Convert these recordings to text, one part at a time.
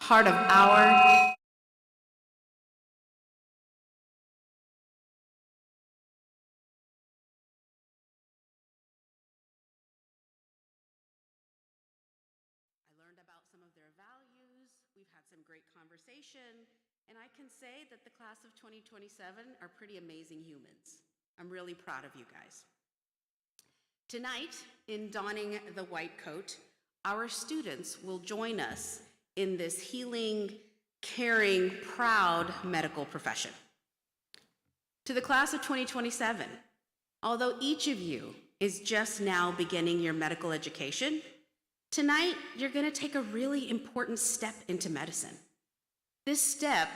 part of our I learned about some of their values. We've had some great conversation, and I can say that the class of 2027 are pretty amazing humans. I'm really proud of you guys. Tonight, in donning the white coat, our students will join us in this healing, caring, proud medical profession. To the class of 2027, although each of you is just now beginning your medical education, tonight you're going to take a really important step into medicine. This step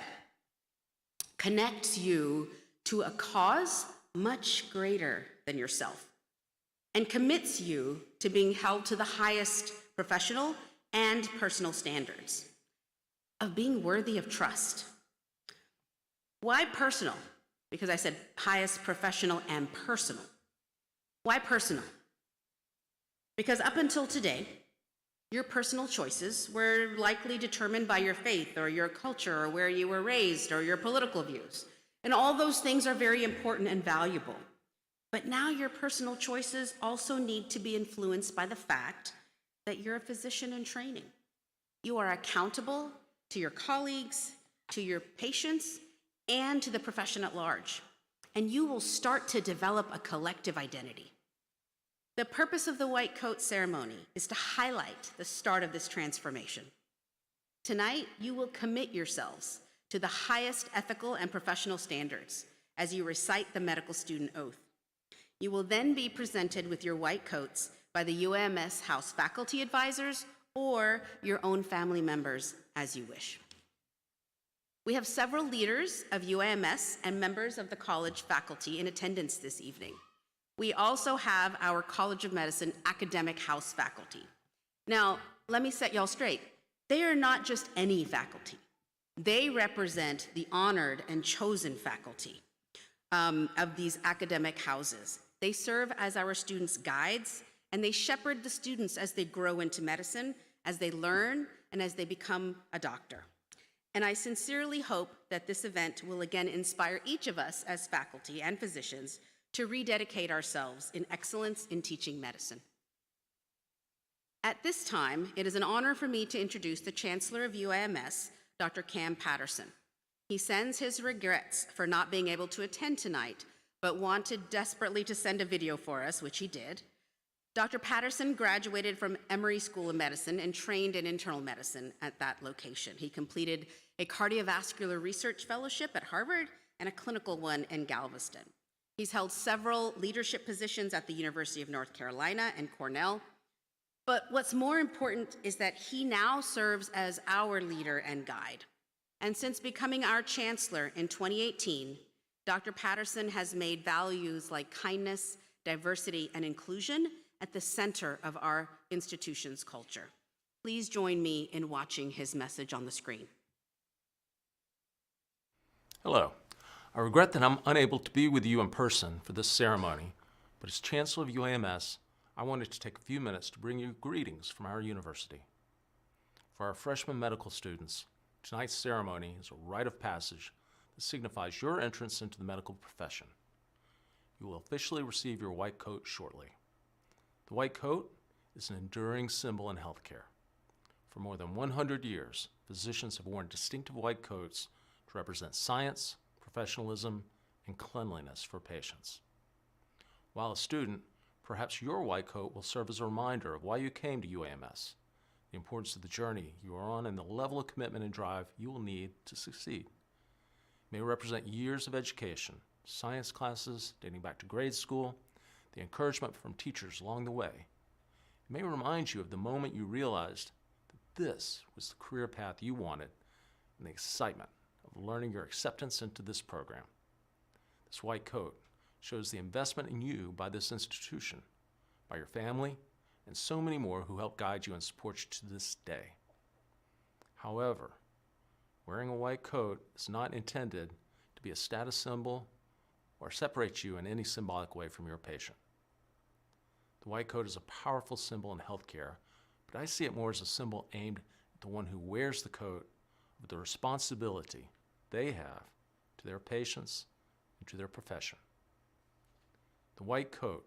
connects you to a cause much greater than yourself and commits you to being held to the highest professional and personal standards of being worthy of trust. Why personal? Because I said highest professional and personal. Why personal? Because up until today, your personal choices were likely determined by your faith or your culture or where you were raised or your political views. And all those things are very important and valuable. But now your personal choices also need to be influenced by the fact that you're a physician in training. You are accountable to your colleagues, to your patients, and to the profession at large. And you will start to develop a collective identity. The purpose of the white coat ceremony is to highlight the start of this transformation. Tonight, you will commit yourselves to the highest ethical and professional standards as you recite the medical student oath. You will then be presented with your white coats by the UAMS House faculty advisors or your own family members as you wish. We have several leaders of UAMS and members of the college faculty in attendance this evening. We also have our College of Medicine academic house faculty. Now, let me set y'all straight. They are not just any faculty. They represent the honored and chosen faculty of these academic houses. They serve as our students' guides, and they shepherd the students as they grow into medicine, as they learn, and as they become a doctor. And I sincerely hope that this event will again inspire each of us as faculty and physicians to rededicate ourselves in excellence in teaching medicine. At this time, it is an honor for me to introduce the Chancellor of UAMS, Dr. Cam Patterson. He sends his regrets for not being able to attend tonight, but wanted desperately to send a video for us, which he did. Dr. Patterson graduated from Emory School of Medicine and trained in internal medicine at that location. He completed a cardiovascular research fellowship at Harvard and a clinical one in Galveston. He's held several leadership positions at the University of North Carolina and Cornell. But what's more important is that he now serves as our leader and guide. And since becoming our chancellor in 2018, Dr. Patterson has made values like kindness, diversity, and inclusion at the center of our institution's culture. Please join me in watching his message on the screen. Hello. I regret that I'm unable to be with you in person for this ceremony, but as Chancellor of UAMS, I wanted to take a few minutes to bring you greetings from our university. For our freshman medical students, tonight's ceremony is a rite of passage that signifies your entrance into the medical profession. You will officially receive your white coat shortly. The white coat is an enduring symbol in healthcare. For more than 100 years, physicians have worn distinctive white coats to represent science, professionalism, and cleanliness for patients. While a student, perhaps your white coat will serve as a reminder of why you came to UAMS, the importance of the journey you are on, and the level of commitment and drive you will need to succeed. It may represent years of education, science classes dating back to grade school, the encouragement from teachers along the way. It may remind you of the moment you realized that this was the career path you wanted and the excitement of learning your acceptance into this program. This white coat shows the investment in you by this institution, by your family, and so many more who help guide you and support you to this day. However, wearing a white coat is not intended to be a status symbol or separate you in any symbolic way from your patient. The white coat is a powerful symbol in healthcare, but I see it more as a symbol aimed at the one who wears the coat of the responsibility they have to their patients and to their profession. The white coat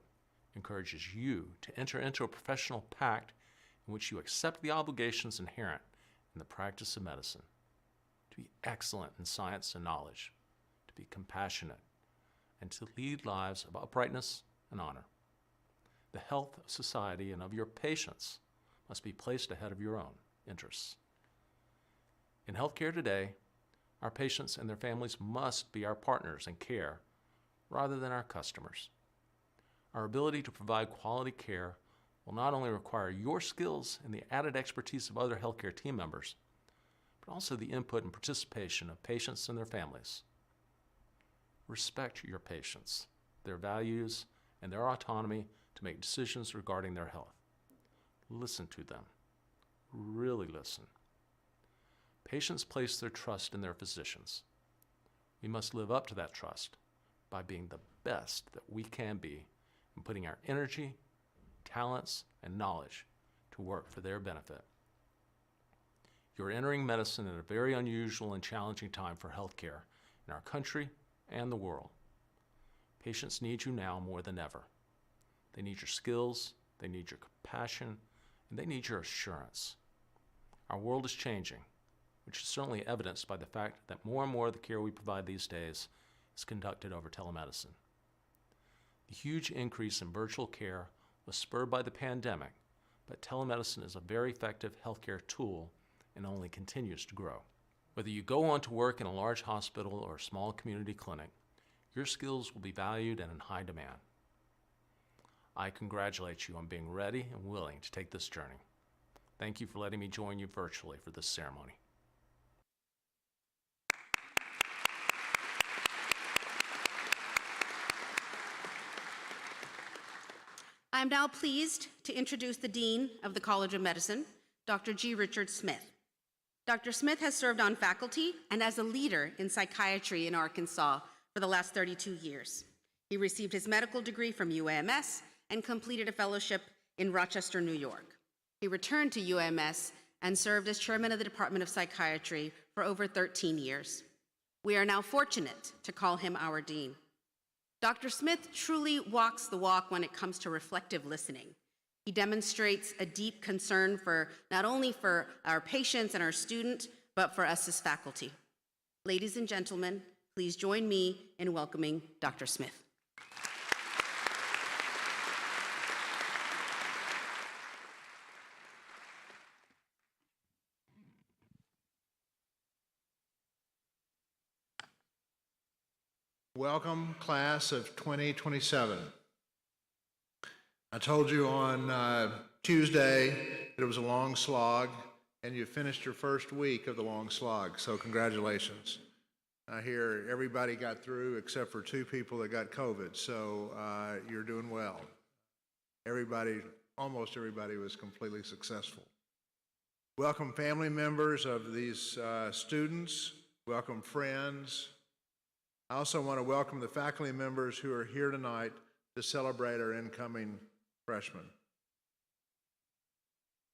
encourages you to enter into a professional pact in which you accept the obligations inherent in the practice of medicine, to be excellent in science and knowledge, to be compassionate, and to lead lives of uprightness and honor. The health of society and of your patients must be placed ahead of your own interests. In healthcare today, our patients and their families must be our partners in care rather than our customers. Our ability to provide quality care will not only require your skills and the added expertise of other healthcare team members, but also the input and participation of patients and their families. Respect your patients, their values, and their autonomy to make decisions regarding their health. Listen to them. Really listen. Patients place their trust in their physicians. We must live up to that trust by being the best that we can be and putting our energy, talents, and knowledge to work for their benefit. You're entering medicine at a very unusual and challenging time for healthcare in our country and the world. Patients need you now more than ever. They need your skills, they need your compassion, and they need your assurance. Our world is changing, which is certainly evidenced by the fact that more and more of the care we provide these days is conducted over telemedicine. The huge increase in virtual care was spurred by the pandemic, but telemedicine is a very effective healthcare tool and only continues to grow. Whether you go on to work in a large hospital or a small community clinic, your skills will be valued and in high demand. I congratulate you on being ready and willing to take this journey. Thank you for letting me join you virtually for this ceremony. I am now pleased to introduce the Dean of the College of Medicine, Dr. G. Richard Smith. Dr. Smith has served on faculty and as a leader in psychiatry in Arkansas for the last 32 years. He received his medical degree from UAMS and completed a fellowship in Rochester, New York. He returned to UAMS and served as chairman of the Department of Psychiatry for over 13 years. We are now fortunate to call him our dean. Dr. Smith truly walks the walk when it comes to reflective listening. He demonstrates a deep concern for not only for our patients and our students, but for us as faculty. Ladies and gentlemen, please join me in welcoming Dr. Smith. Welcome, class of 2027. I told you on Tuesday that it was a long slog, and you finished your first week of the long slog, so congratulations. I hear everybody got through except for 2 people that got COVID, so you're doing well. Almost everybody was completely successful. Welcome family members of these students, welcome friends. I also want to welcome the faculty members who are here tonight to celebrate our incoming freshmen.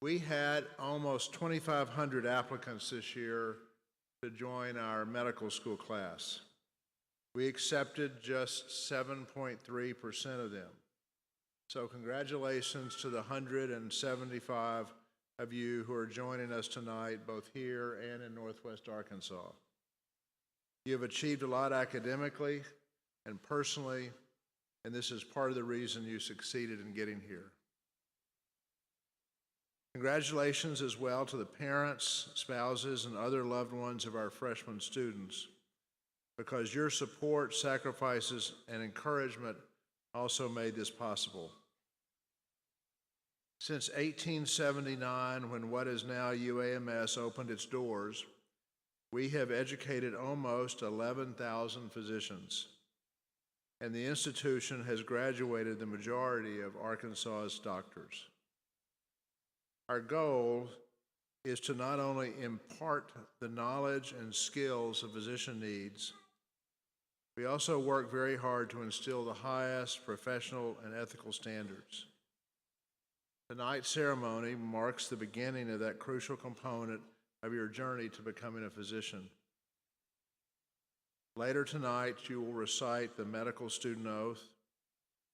We had almost 2,500 applicants this year to join our medical school class. We accepted just 7.3% of them. So congratulations to the 175 of you who are joining us tonight, both here and in Northwest Arkansas. You have achieved a lot academically and personally, and this is part of the reason you succeeded in getting here. Congratulations as well to the parents, spouses, and other loved ones of our freshman students, because your support, sacrifices, and encouragement also made this possible. Since 1879, when what is now UAMS opened its doors, we have educated almost 11,000 physicians, and the institution has graduated the majority of Arkansas's doctors. Our goal is to not only impart the knowledge and skills a physician needs, we also work very hard to instill the highest professional and ethical standards. Tonight's ceremony marks the beginning of that crucial component of your journey to becoming a physician. Later tonight, you will recite the medical student oath.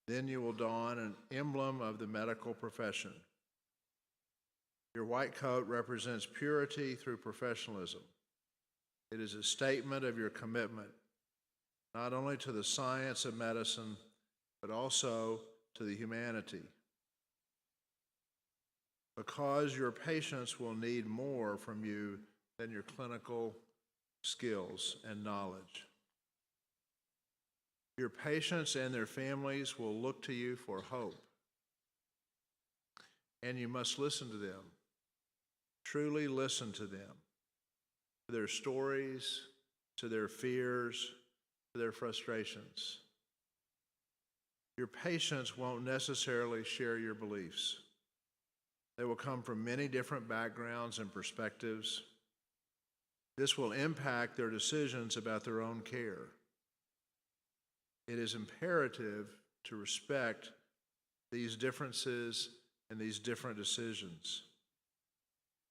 Then you will don an emblem of the medical profession. Your white coat represents purity through professionalism. It is a statement of your commitment, not only to the science of medicine, but also to the humanity. Because your patients will need more from you than your clinical skills and knowledge. Your patients and their families will look to you for hope. And you must listen to them. Truly listen to them. To their stories, to their fears, to their frustrations. Your patients won't necessarily share your beliefs. They will come from many different backgrounds and perspectives. This will impact their decisions about their own care. It is imperative to respect these differences and these different decisions.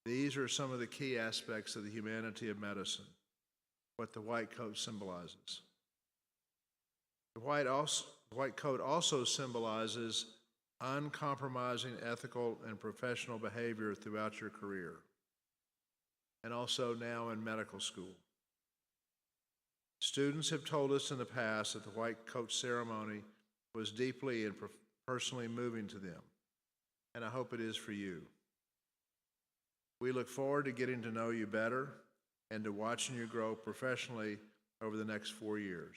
These are some of the key aspects of the humanity of medicine, what the white coat symbolizes. The white coat also symbolizes uncompromising ethical and professional behavior throughout your career, and also now in medical school. Students have told us in the past that the white coat ceremony was deeply and personally moving to them, and I hope it is for you. We look forward to getting to know you better and to watching you grow professionally over the next 4 years.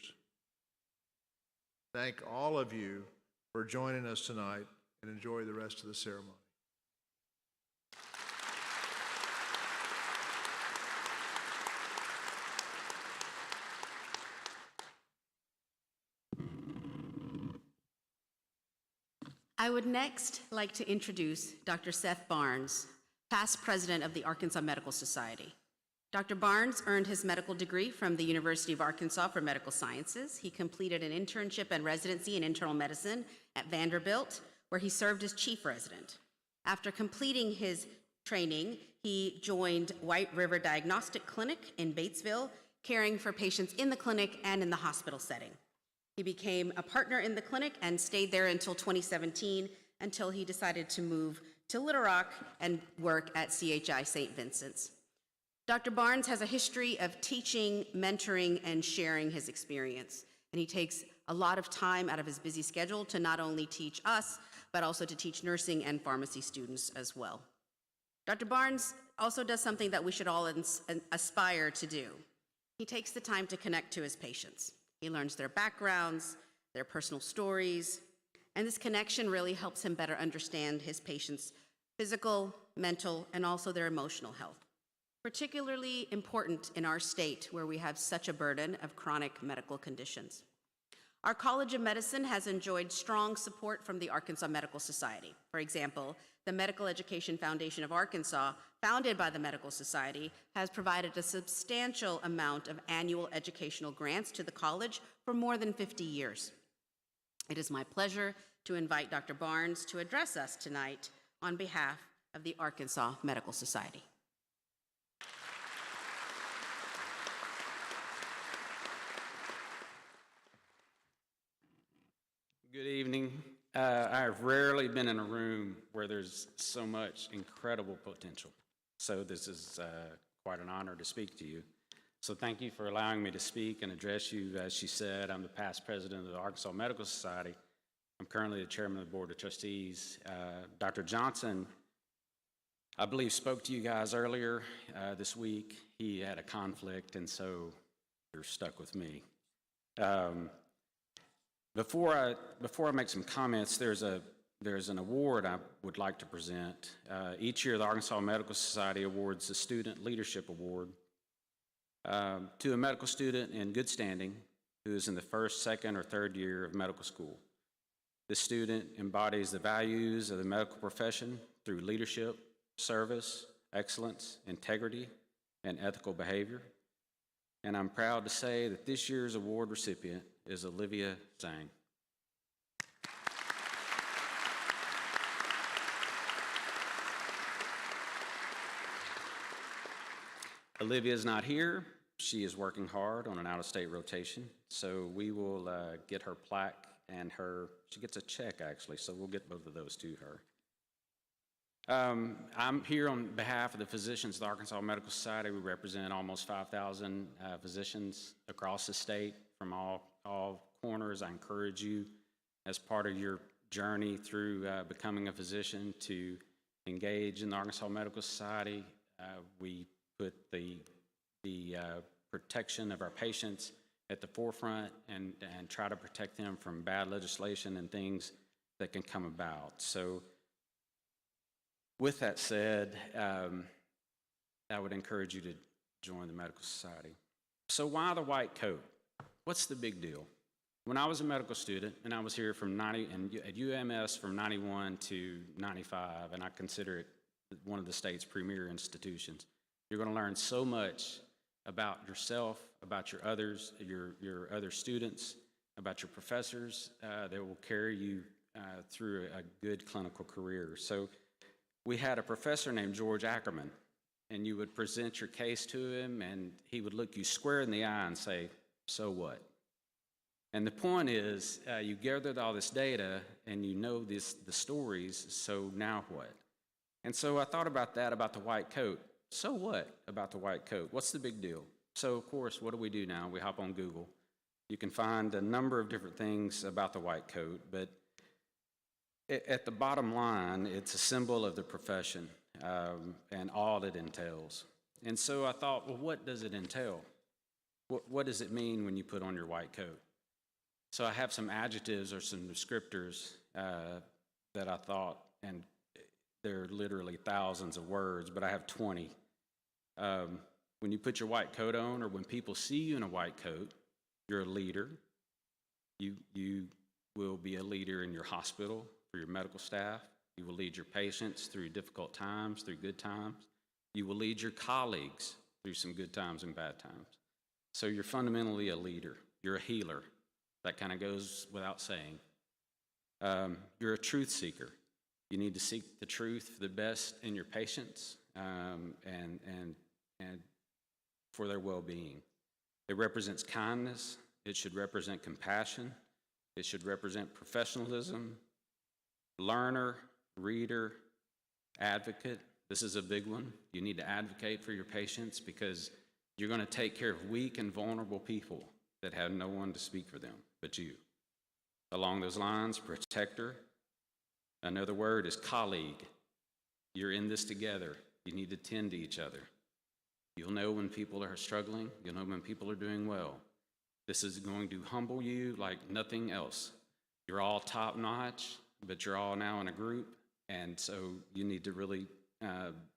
Thank all of you for joining us tonight, and enjoy the rest of the ceremony. I would next like to introduce Dr. Seth Barnes, past president of the Arkansas Medical Society. Dr. Barnes earned his medical degree from the University of Arkansas for Medical Sciences. He completed an internship and residency in internal medicine at Vanderbilt, where he served as chief resident. After completing his training, he joined White River Diagnostic Clinic in Batesville, caring for patients in the clinic and in the hospital setting. He became a partner in the clinic and stayed there until 2017, until he decided to move to Little Rock and work at CHI St. Vincent's. Dr. Barnes has a history of teaching, mentoring, and sharing his experience, and he takes a lot of time out of his busy schedule to not only teach us, but also to teach nursing and pharmacy students as well. Dr. Barnes also does something that we should all aspire to do. He takes the time to connect to his patients. He learns their backgrounds, their personal stories, and this connection really helps him better understand his patients' physical, mental, and also their emotional health. Particularly important in our state where we have such a burden of chronic medical conditions. Our College of Medicine has enjoyed strong support from the Arkansas Medical Society. For example, the Medical Education Foundation of Arkansas, founded by the Medical Society, has provided a substantial amount of annual educational grants to the college for more than 50 years. It is my pleasure to invite Dr. Barnes to address us tonight on behalf of the Arkansas Medical Society. Good evening. I've rarely been in a room where there's so much incredible potential. So this is quite an honor to speak to you. So thank you for allowing me to speak and address you. As she said, I'm the past president of the Arkansas Medical Society. I'm currently the chairman of the board of trustees. Dr. Johnson, I believe, spoke to you guys earlier this week. He had a conflict, and so you're stuck with me. Before I make some comments, there's an award I would like to present. Each year, the Arkansas Medical Society awards the Student Leadership Award to a medical student in good standing who is in the first, second, or third year of medical school. This student embodies the values of the medical profession through leadership, service, excellence, integrity, and ethical behavior. And I'm proud to say that this year's award recipient is Olivia Zhang. Olivia's not here. She is working hard on an out-of-state rotation, so we will get her plaque and she gets a check, actually, so we'll get both of those to her. I'm here on behalf of the physicians of the Arkansas Medical Society. We represent almost 5,000 physicians across the state from all corners. I encourage you, as part of your journey through becoming a physician, to engage in the Arkansas Medical Society. We put the protection of our patients at the forefront and try to protect them from bad legislation and things that can come about. So with that said, I would encourage you to join the Medical Society. So why the white coat? What's the big deal? When I was a medical student, and I was here at UMS from 91 to 95, and I consider it one of the state's premier institutions, you're going to learn so much about yourself, about your other students, about your professors that will carry you through a good clinical career. So we had a professor named George Ackerman, and you would present your case to him, and he would look you square in the eye and say, "So what?" And the point is, you gathered all this data, and you know the stories, so now what? And so I thought about that, about the white coat. So what about the white coat? What's the big deal? So, of course, what do we do now? We hop on Google. You can find a number of different things about the white coat, but at the bottom line, it's a symbol of the profession and all it entails. And so I thought, well, what does it entail? What does it mean when you put on your white coat? So I have some adjectives or some descriptors that I thought, and there are literally thousands of words, but I have 20. When you put your white coat on, or when people see you in a white coat, you're a leader. You will be a leader in your hospital, for your medical staff. You will lead your patients through difficult times, through good times. You will lead your colleagues through some good times and bad times. So you're fundamentally a leader. You're a healer. That kind of goes without saying. You're a truth seeker. You need to seek the truth for the best in your patients and for their well-being. It represents kindness. It should represent compassion. It should represent professionalism. Learner, reader, advocate. This is a big one. You need to advocate for your patients because you're going to take care of weak and vulnerable people that have no one to speak for them but you. Along those lines, protector. Another word is colleague. You're in this together. You need to tend to each other. You'll know when people are struggling. You'll know when people are doing well. This is going to humble you like nothing else. You're all top-notch, but you're all now in a group, and so you need to really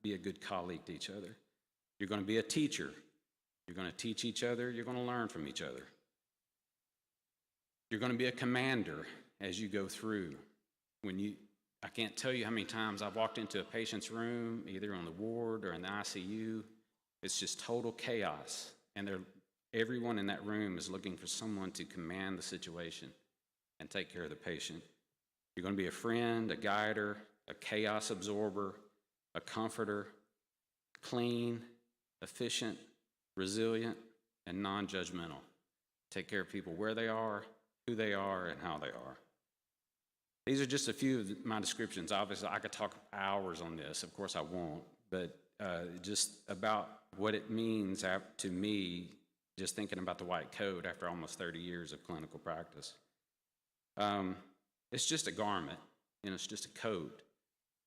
be a good colleague to each other. You're going to be a teacher. You're going to teach each other. You're going to learn from each other. You're going to be a commander as you go through. I can't tell you how many times I've walked into a patient's room, either on the ward or in the ICU. It's just total chaos, and everyone in that room is looking for someone to command the situation and take care of the patient. You're going to be a friend, a guider, a chaos absorber, a comforter, clean, efficient, resilient, and non-judgmental. Take care of people where they are, who they are, and how they are. These are just a few of my descriptions. Obviously, I could talk hours on this. Of course, I won't. But just about what it means to me, just thinking about the white coat after almost 30 years of clinical practice. It's just a garment. It's just a coat.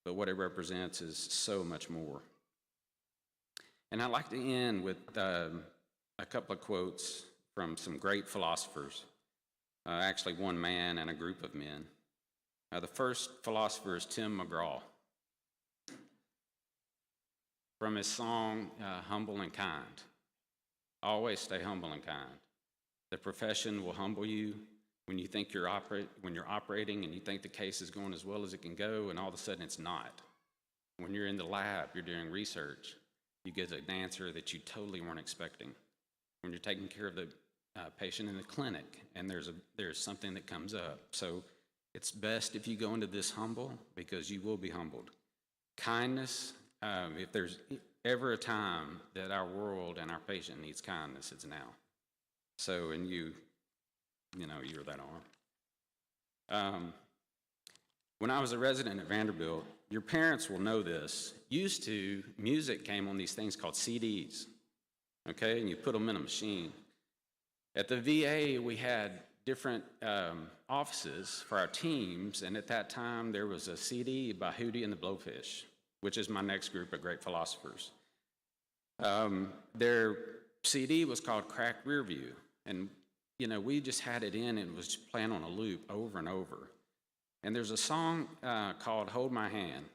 But what it represents is so much more. And I'd like to end with a couple of quotes from some great philosophers. Actually, one man and a group of men. The first philosopher is Tim McGraw. From his song, Humble and Kind. Always stay humble and kind. The profession will humble you when you think when you're operating and you think the case is going as well as it can go, and all of a sudden it's not. When you're in the lab, you're doing research, you get an answer that you totally weren't expecting. When you're taking care of the patient in the clinic and there's something that comes up. So it's best if you go into this humble because you will be humbled. Kindness, If there's ever a time that our world and our patient needs kindness, it's now. So, and you're that arm. When I was a resident at Vanderbilt, your parents will know this. Used to, music came on these things called CDs, okay? And you put them in a machine. At the VA, we had different offices for our teams, and at that time, there was a CD by Hootie and the Blowfish, which is my next group of great philosophers. Their CD was called Crack Rearview, and we just had it in and it was playing on a loop over and over. And there's a song called Hold My Hand,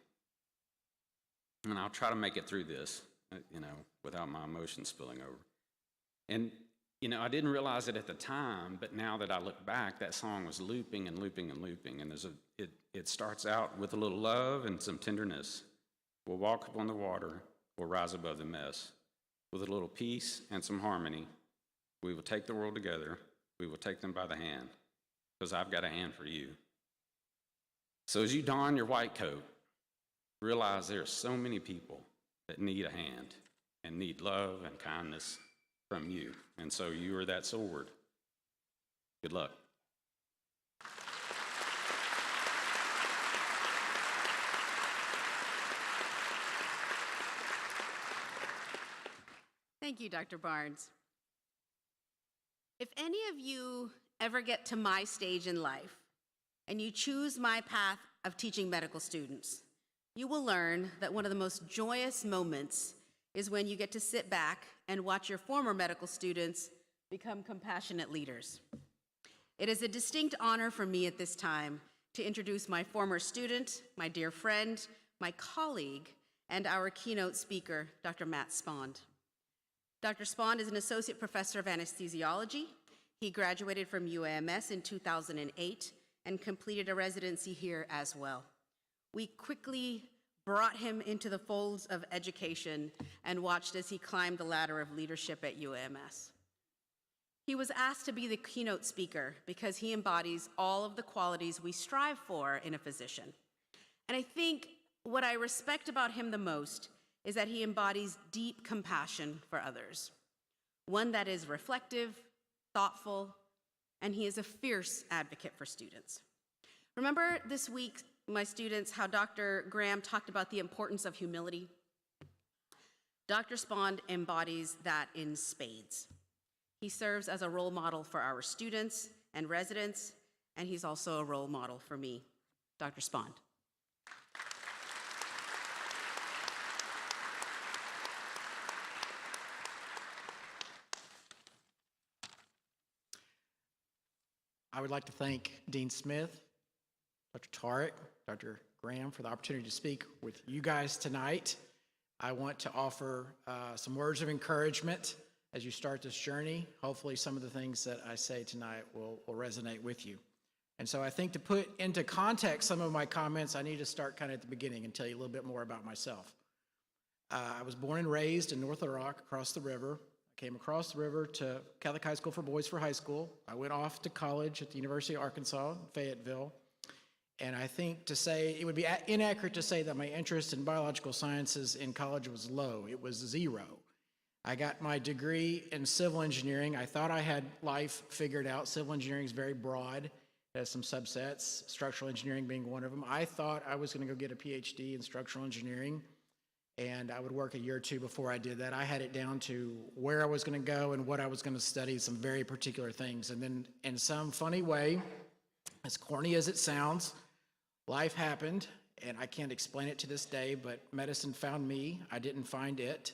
and I'll try to make it through this, without my emotions spilling over. And, I didn't realize it at the time, but now that I look back, that song was looping and looping and looping, and it starts out with a little love and some tenderness. We'll walk upon the water, we'll rise above the mess. With a little peace and some harmony, we will take the world together, we will take them by the hand, because I've got a hand for you. So as you don your white coat, realize there are so many people that need a hand and need love and kindness from you. And so you are that sword. Good luck. Thank you, Dr. Barnes. If any of you ever get to my stage in life and you choose my path of teaching medical students, you will learn that one of the most joyous moments is when you get to sit back and watch your former medical students become compassionate leaders. It is a distinct honor for me at this time to introduce my former student, my dear friend, my colleague, and our keynote speaker, Dr. Matt Spond. Dr. Spond is an associate professor of anesthesiology. He graduated from UAMS in 2008 and completed a residency here as well. We quickly brought him into the folds of education and watched as he climbed the ladder of leadership at UAMS. He was asked to be the keynote speaker because he embodies all of the qualities we strive for in a physician. And I think what I respect about him the most is that he embodies deep compassion for others, one that is reflective, thoughtful, and he is a fierce advocate for students. Remember this week, my students, how Dr. Graham talked about the importance of humility? Dr. Spond embodies that in spades. He serves as a role model for our students and residents, and he's also a role model for me. Dr. Spond. I would like to thank Dean Smith, Dr. Tarek, Dr. Graham for the opportunity to speak with you guys tonight. I want to offer some words of encouragement as you start this journey. Hopefully some of the things that I say tonight will resonate with you. And so I think to put into context some of my comments, I need to start kind of at the beginning and tell you a little bit more about myself. I was born and raised in North Little Rock, across the river. I came across the river to Catholic High School for Boys for high school. I went off to college at the University of Arkansas, Fayetteville. And I think to say, it would be inaccurate to say that my interest in biological sciences in college was low. It was zero. I got my degree in civil engineering. I thought I had life figured out. Civil engineering is very broad. It has some subsets, structural engineering being one of them. I thought I was going to go get a PhD in structural engineering, and I would work a year or two before I did that. I had it down to where I was going to go and what I was going to study, some very particular things. And then in some funny way, as corny as it sounds, life happened, and I can't explain it to this day, but medicine found me. I didn't find it,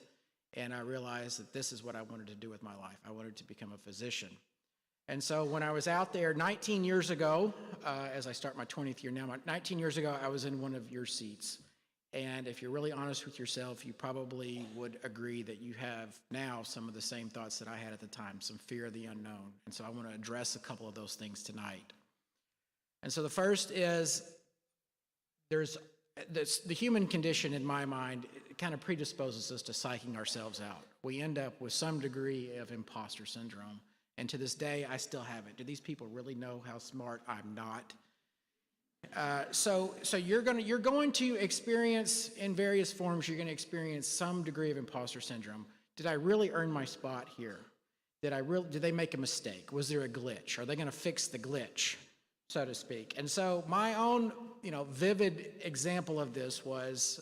and I realized that this is what I wanted to do with my life. I wanted to become a physician. And so when I was out there 19 years ago, as I start my 20th year now, 19 years ago, I was in one of your seats. And if you're really honest with yourself, you probably would agree that you have now some of the same thoughts that I had at the time, some fear of the unknown. And so I want to address a couple of those things tonight. And so the first is, there's the human condition in my mind, it kind of predisposes us to psyching ourselves out. We end up with some degree of imposter syndrome. And to this day, I still have it. Do these people really know how smart I'm not? So you're going to experience in various forms, you're going to experience some degree of imposter syndrome. Did I really earn my spot here? Did they make a mistake? Was there a glitch? Are they going to fix the glitch, so to speak? And so my own, vivid example of this was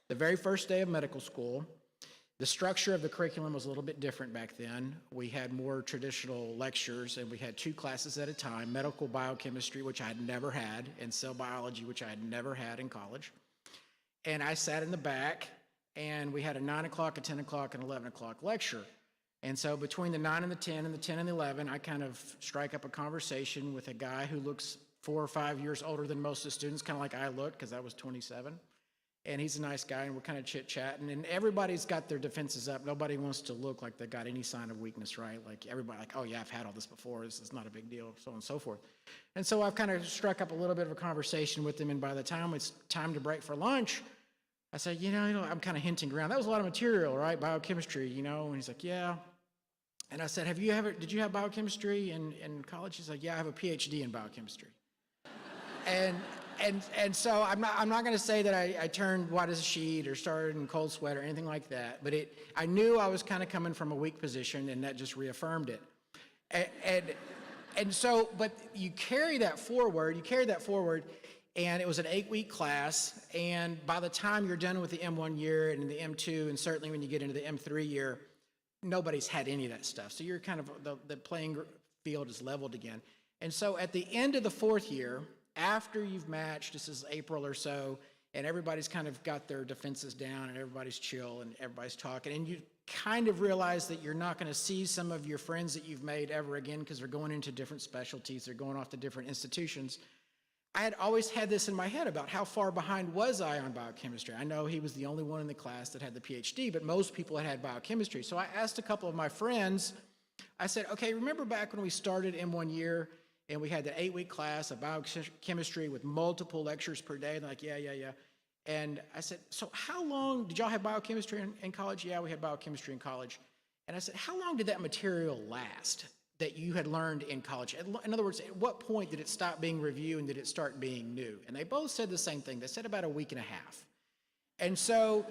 the very first day of medical school. The structure of the curriculum was a little bit different back then. We had more traditional lectures, and we had 2 classes at a time, medical biochemistry, which I had never had, and cell biology, which I had never had in college. And I sat in the back, and we had a 9 o'clock, a 10 o'clock, and 11 o'clock lecture. And so between the 9 and the 10 and the 10 and the 11, I kind of strike up a conversation with a guy who looks 4 or 5 years older than most of the students, kind of like I look, because I was 27. And he's a nice guy, and we're kind of chit-chatting, and everybody's got their defenses up. Nobody wants to look like they got any sign of weakness, right? Like everybody, like, oh yeah, I've had all this before. This is not a big deal, so on and so forth. And so I've kind of struck up a little bit of a conversation with him, and by the time it's time to break for lunch, I said, I'm kind of hinting around. That was a lot of material, right? Biochemistry, And he's like, yeah. And I said, did you have biochemistry in college? He's like, yeah, I have a PhD in biochemistry. And so I'm not going to say that I turned white as a sheet or started in cold sweat or anything like that, but I knew I was kind of coming from a weak position, and that just reaffirmed it. And so, but you carry that forward, and it was an 8-week class, and by the time you're done with the M1 year and the M2, and certainly when you get into the M3 year, nobody's had any of that stuff. So you're kind of, the playing field is leveled again. And so at the end of the 4th year, after you've matched, this is April or so, and everybody's kind of got their defenses down, and everybody's chill, and everybody's talking, and you kind of realize that you're not going to see some of your friends that you've made ever again because they're going into different specialties, they're going off to different institutions. I had always had this in my head about how far behind was I on biochemistry. I know he was the only one in the class that had the PhD, but most people had biochemistry. So I asked a couple of my friends, I said, okay, remember back when we started M1 year, and we had the 8-week class of biochemistry with multiple lectures per day? And they're like, yeah. And I said, so how long, did y'all have biochemistry in college? Yeah, we had biochemistry in college. And I said, how long did that material last that you had learned in college? In other words, at what point did it stop being review and did it start being new? And they both said the same thing. They said about a week and a half. And so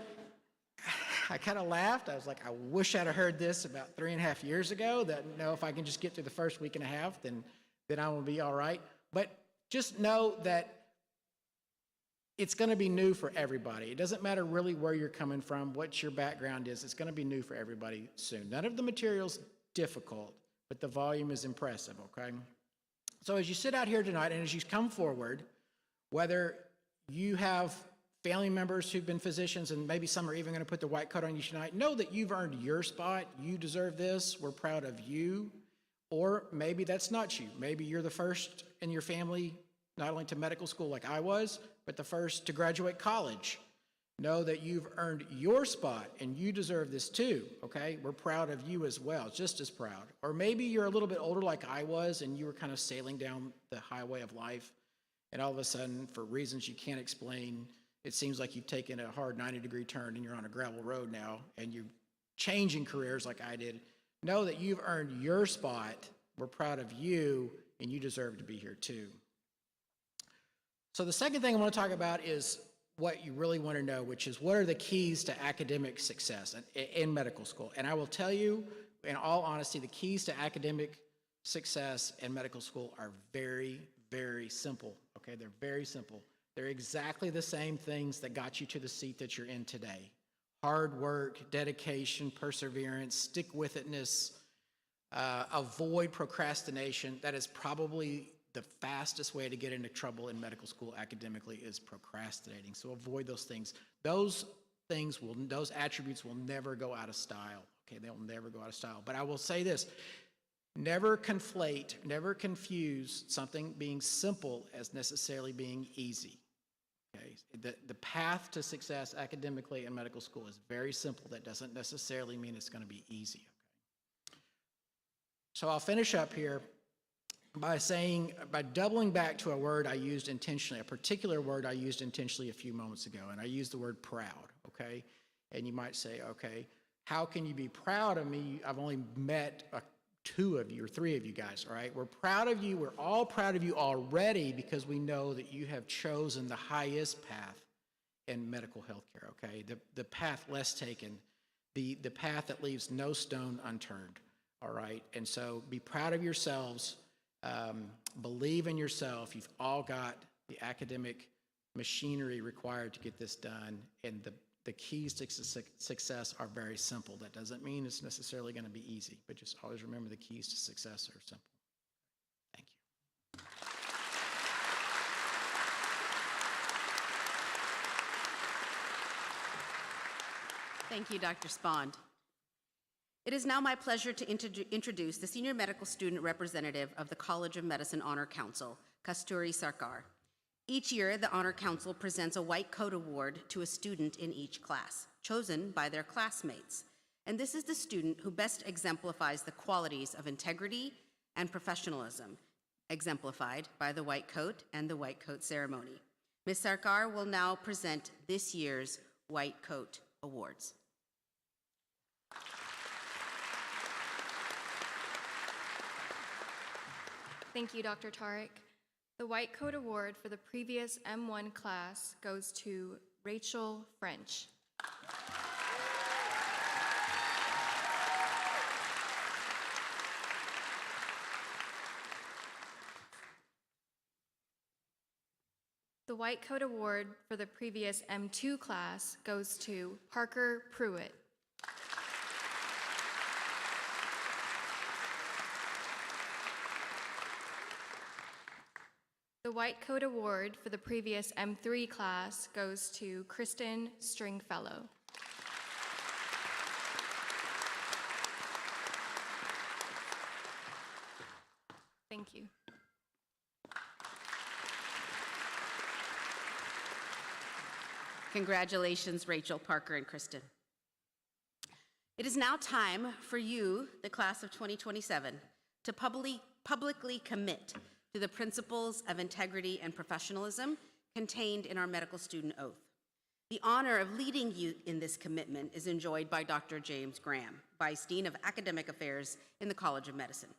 I kind of laughed. I was like, I wish I'd have heard this about 3.5 years ago, that if I can just get through the first week and a half, then I will be all right. But just know that it's going to be new for everybody. It doesn't matter really where you're coming from, what your background is. It's going to be new for everybody soon. None of the material's difficult, but the volume is impressive, okay? So as you sit out here tonight and as you come forward, whether you have family members who've been physicians, and maybe some are even going to put the white coat on you tonight, know that you've earned your spot. You deserve this. We're proud of you. Or maybe that's not you. Maybe you're the first in your family, not only to medical school like I was, but the first to graduate college. Know that you've earned your spot and you deserve this too, okay? We're proud of you as well, just as proud. Or maybe you're a little bit older like I was and you were kind of sailing down the highway of life, and all of a sudden, for reasons you can't explain, it seems like you've taken a hard 90-degree turn and you're on a gravel road now and you're changing careers like I did. Know that you've earned your spot. We're proud of you, and you deserve to be here too. So the second thing I want to talk about is what you really want to know, which is what are the keys to academic success in medical school? And I will tell you, in all honesty, the keys to academic success in medical school are very, very simple, okay? They're very simple. They're exactly the same things that got you to the seat that you're in today. Hard work, dedication, perseverance, stick-with-itness, avoid procrastination. That is probably the fastest way to get into trouble in medical school academically, is procrastinating. So avoid those things. Those attributes will never go out of style. Okay, they'll never go out of style. But I will say this, never conflate, never confuse something being simple as necessarily being easy. Okay, the path to success academically in medical school is very simple. That doesn't necessarily mean it's going to be easy. Okay? So I'll finish up here by doubling back to a word I used intentionally, a particular word I used intentionally a few moments ago, and I used the word proud, okay? And you might say, okay, how can you be proud of me? I've only met 2 of you or 3 of you guys, all right? We're proud of you. We're all proud of you already because we know that you have chosen the highest path in medical healthcare, okay? The path less taken, the path that leaves no stone unturned, all right? And so be proud of yourselves. Believe in yourself. You've all got the academic machinery required to get this done, and the keys to success are very simple. That doesn't mean it's necessarily going to be easy, but just always remember the keys to success are simple. Thank you. Thank you, Dr. Spond. It is now my pleasure to introduce the Senior Medical Student Representative of the College of Medicine Honor Council, Kasturi Sarkar. Each year, the Honor Council presents a White Coat Award to a student in each class, chosen by their classmates. And this is the student who best exemplifies the qualities of integrity and professionalism, exemplified by the White Coat and the White Coat ceremony. Ms. Sarkar will now present this year's White Coat Awards. Thank you, Dr. Tariq. The White Coat Award for the previous M1 class goes to Rachel French. The White Coat Award for the previous M2 class goes to Parker Pruitt. The White Coat Award for the previous M3 class goes to Kristen Stringfellow. Thank you. Congratulations, Rachel, Parker, and Kristen. It is now time for you, the class of 2027, to publicly commit to the principles of integrity and professionalism contained in our medical student oath. The honor of leading you in this commitment is enjoyed by Dr. James Graham, Vice Dean of Academic Affairs in the College of Medicine.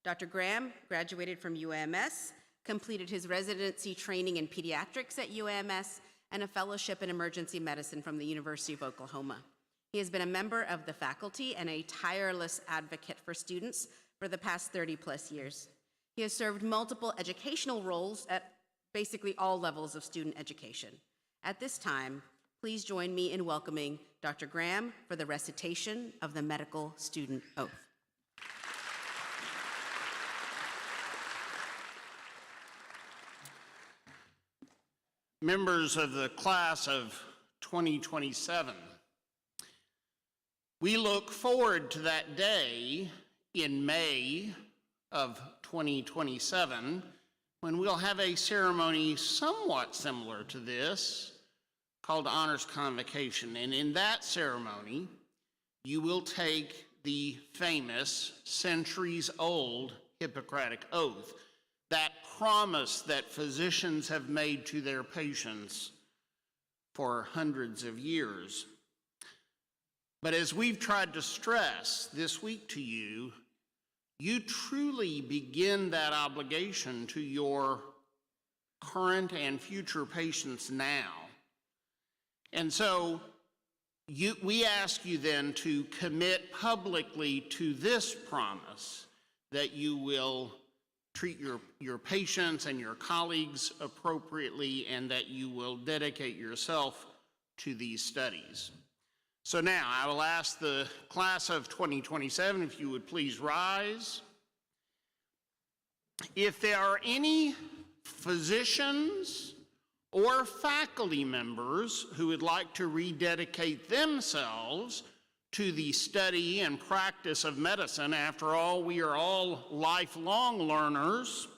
Dr. Graham graduated from UAMS, completed his residency training in pediatrics at UAMS, and a fellowship in emergency medicine from the University of Oklahoma. He has been a member of the faculty and a tireless advocate for students for the past 30+ years. He has served multiple educational roles at basically all levels of student education. At this time, please join me in welcoming Dr. Graham for the recitation of the medical student oath. Members of the class of 2027, we look forward to that day in May of 2027 when we'll have a ceremony somewhat similar to this called Honors Convocation. And in that ceremony, you will take the famous centuries-old Hippocratic Oath, that promise that physicians have made to their patients for hundreds of years. But as we've tried to stress this week to you, you truly begin that obligation to your current and future patients now. And so we ask you then to commit publicly to this promise that you will treat your patients and your colleagues appropriately, and that you will dedicate yourself to these studies. So now I will ask the class of 2027 if you would please rise. If there are any physicians or faculty members who would like to rededicate themselves to the study and practice of medicine, after all, we are all lifelong learners,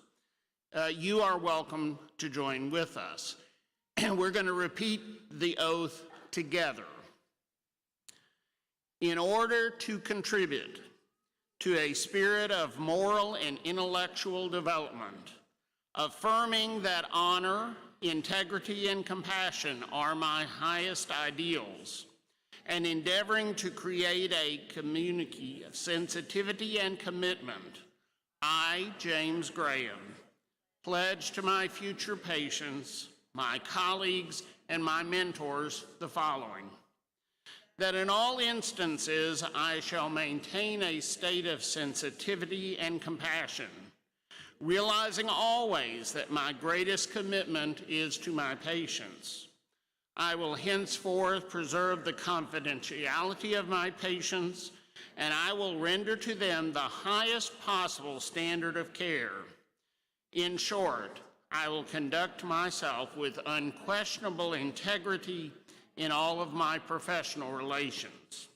you are welcome to join with us. And we're going to repeat the oath together. In order to contribute to a spirit of moral and intellectual development, affirming that honor, integrity, and compassion are my highest ideals, and endeavoring to create a community of sensitivity and commitment, I, James Graham, pledge to my future patients, my colleagues, and my mentors the following: that in all instances I shall maintain a state of sensitivity and compassion, realizing always that my greatest commitment is to my patients. I will henceforth preserve the confidentiality of my patients, and I will render to them the highest possible standard of care. In short, I will conduct myself with unquestionable integrity in all of my professional relations.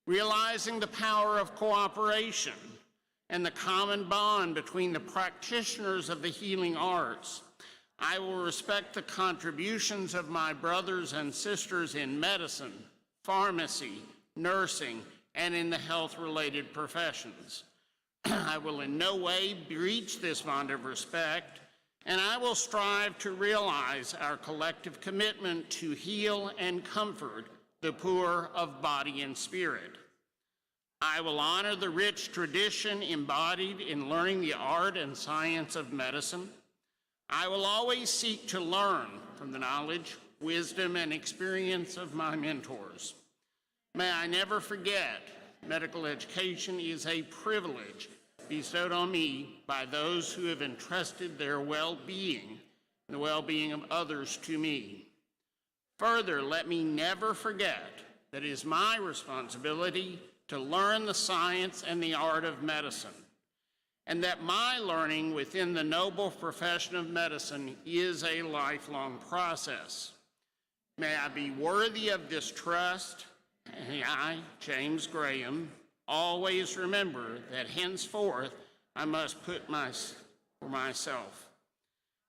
Realizing the power of cooperation and the common bond between the practitioners of the healing arts, I will respect the contributions of my brothers and sisters in medicine, pharmacy, nursing, and in the health-related professions. I will in no way breach this bond of respect, and I will strive to realize our collective commitment to heal and comfort the poor of body and spirit. I will honor the rich tradition embodied in learning the art and science of medicine. I will always seek to learn from the knowledge, wisdom, and experience of my mentors. May I never forget, medical education is a privilege bestowed on me by those who have entrusted their well-being and the well-being of others to me. Further, let me never forget that it is my responsibility to learn the science and the art of medicine, and that my learning within the noble profession of medicine is a lifelong process. May I be worthy of this trust, and I, James Graham, always remember that henceforth I must put for myself.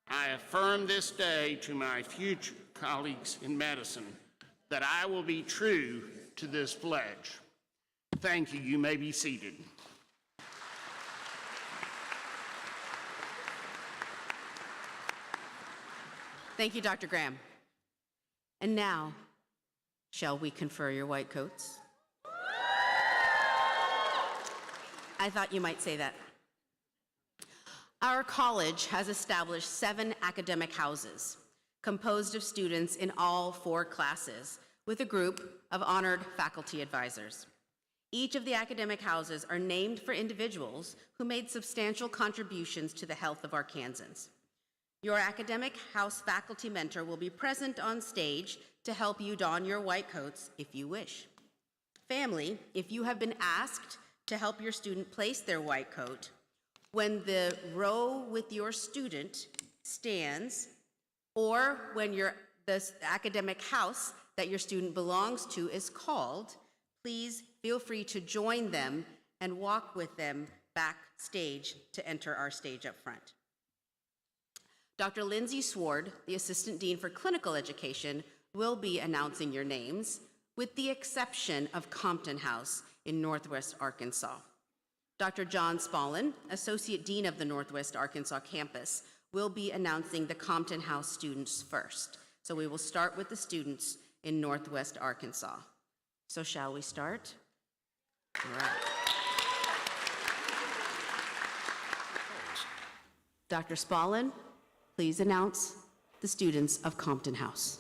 I affirm this day to my future colleagues in medicine that I will be true to this pledge. Thank you. You may be seated. Thank you, Dr. Graham. And now, shall we confer your white coats? I thought you might say that. Our college has established 7 academic houses composed of students in all 4 classes with a group of honored faculty advisors. Each of the academic houses are named for individuals who made substantial contributions to the health of Arkansans. Your academic house faculty mentor will be present on stage to help you don your white coats if you wish. Family, if you have been asked to help your student place their white coat, when the row with your student stands, or when the academic house that your student belongs to is called, please feel free to join them and walk with them backstage to enter our stage up front. Dr. Lindsay Sward, the Assistant Dean for Clinical Education, will be announcing your names, with the exception of Compton House in Northwest Arkansas. Dr. John Spallin, Associate Dean of the Northwest Arkansas campus, will be announcing the Compton House students first. So we will start with the students in Northwest Arkansas. So shall we start? All right. Dr. Spallin, please announce the students of Compton House.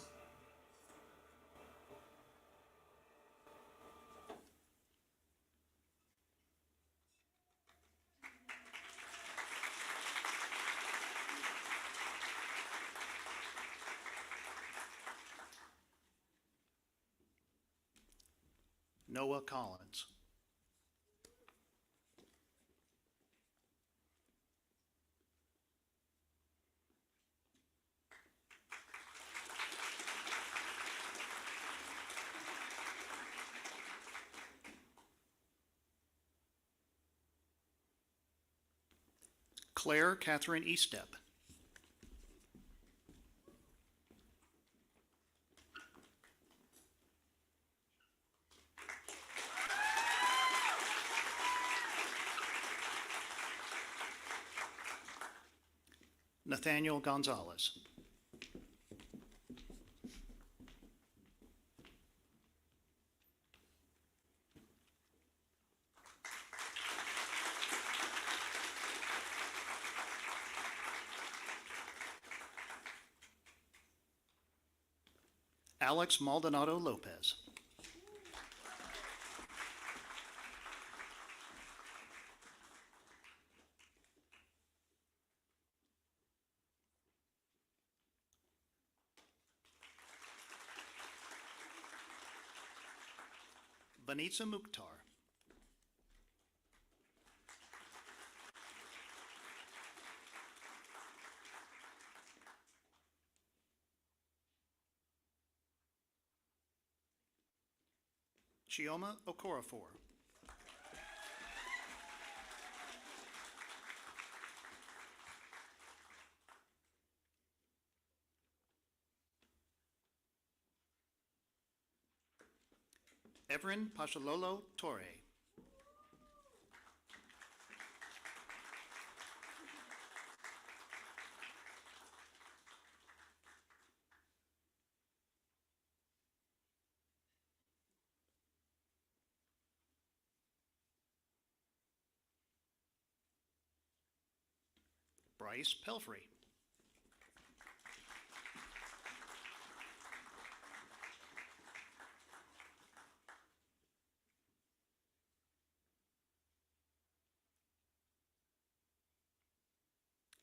Noah Collins. Claire Catherine Eastep. Nathaniel Gonzalez. Alex Maldonado Lopez. Vanessa Mukhtar. Chioma Okorafor. Everin Pachalolo Torre. Bryce Pelfrey.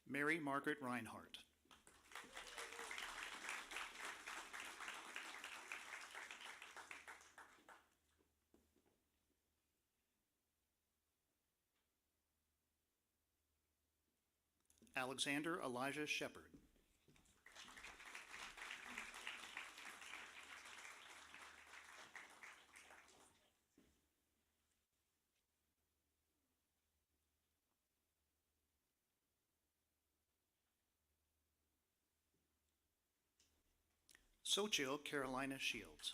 Mary Margaret Reinhardt. Alexander Elijah Shepard. Xochitl Carolina Shields.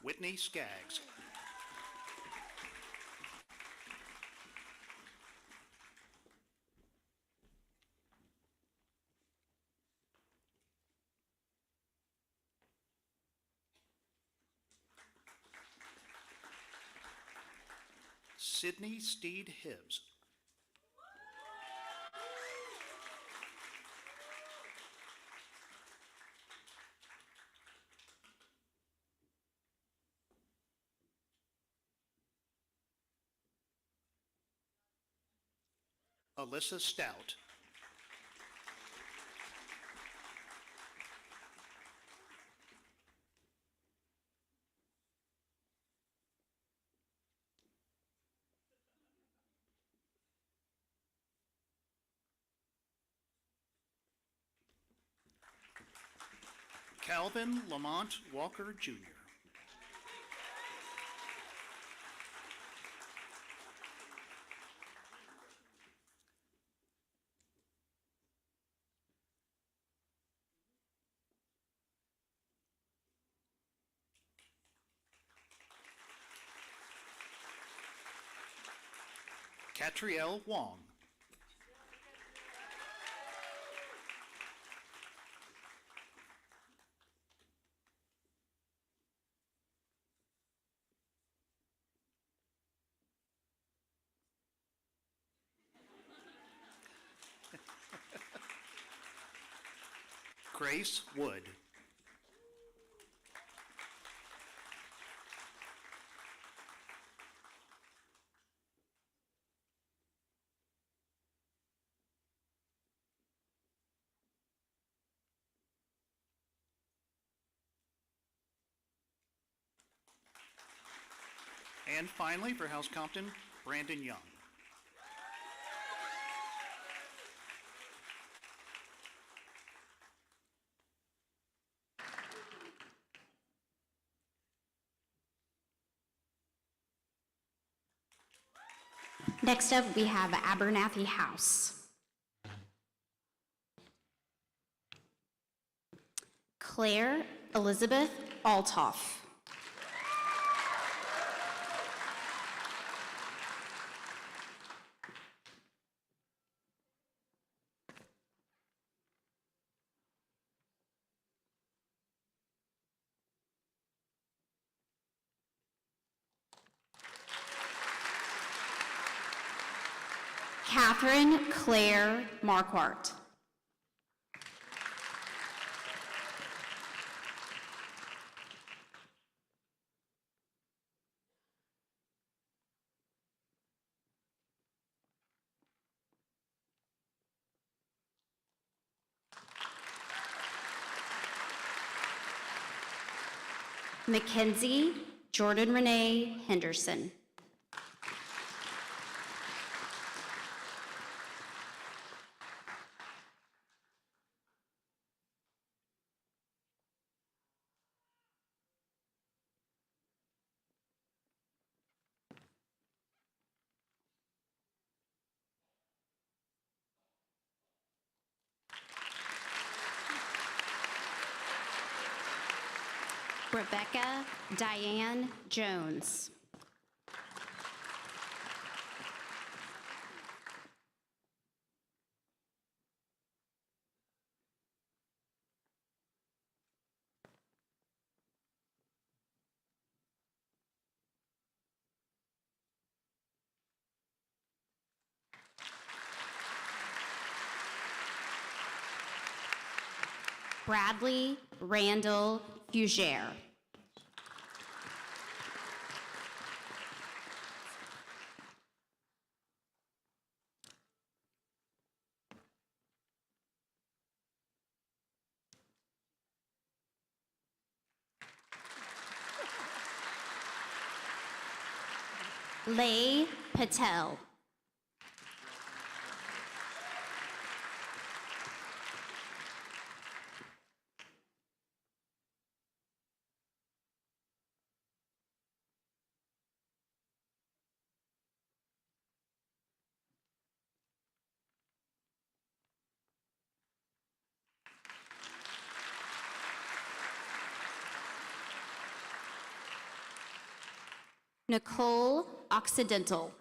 Whitney Skaggs. Sydney Steed Hibbs. Alyssa Stout. Calvin Lamont Walker Jr. Catrielle Wong. Grace Wood. And finally, for House Compton, Brandon Young. Next up, we have Abernathy House. Claire Elizabeth Altoff. Catherine Claire Marquardt. Mackenzie Jordan Renee Henderson. Rebecca Diane Jones. Bradley Randall Fugere. Lay Patel. Nicole Occidental.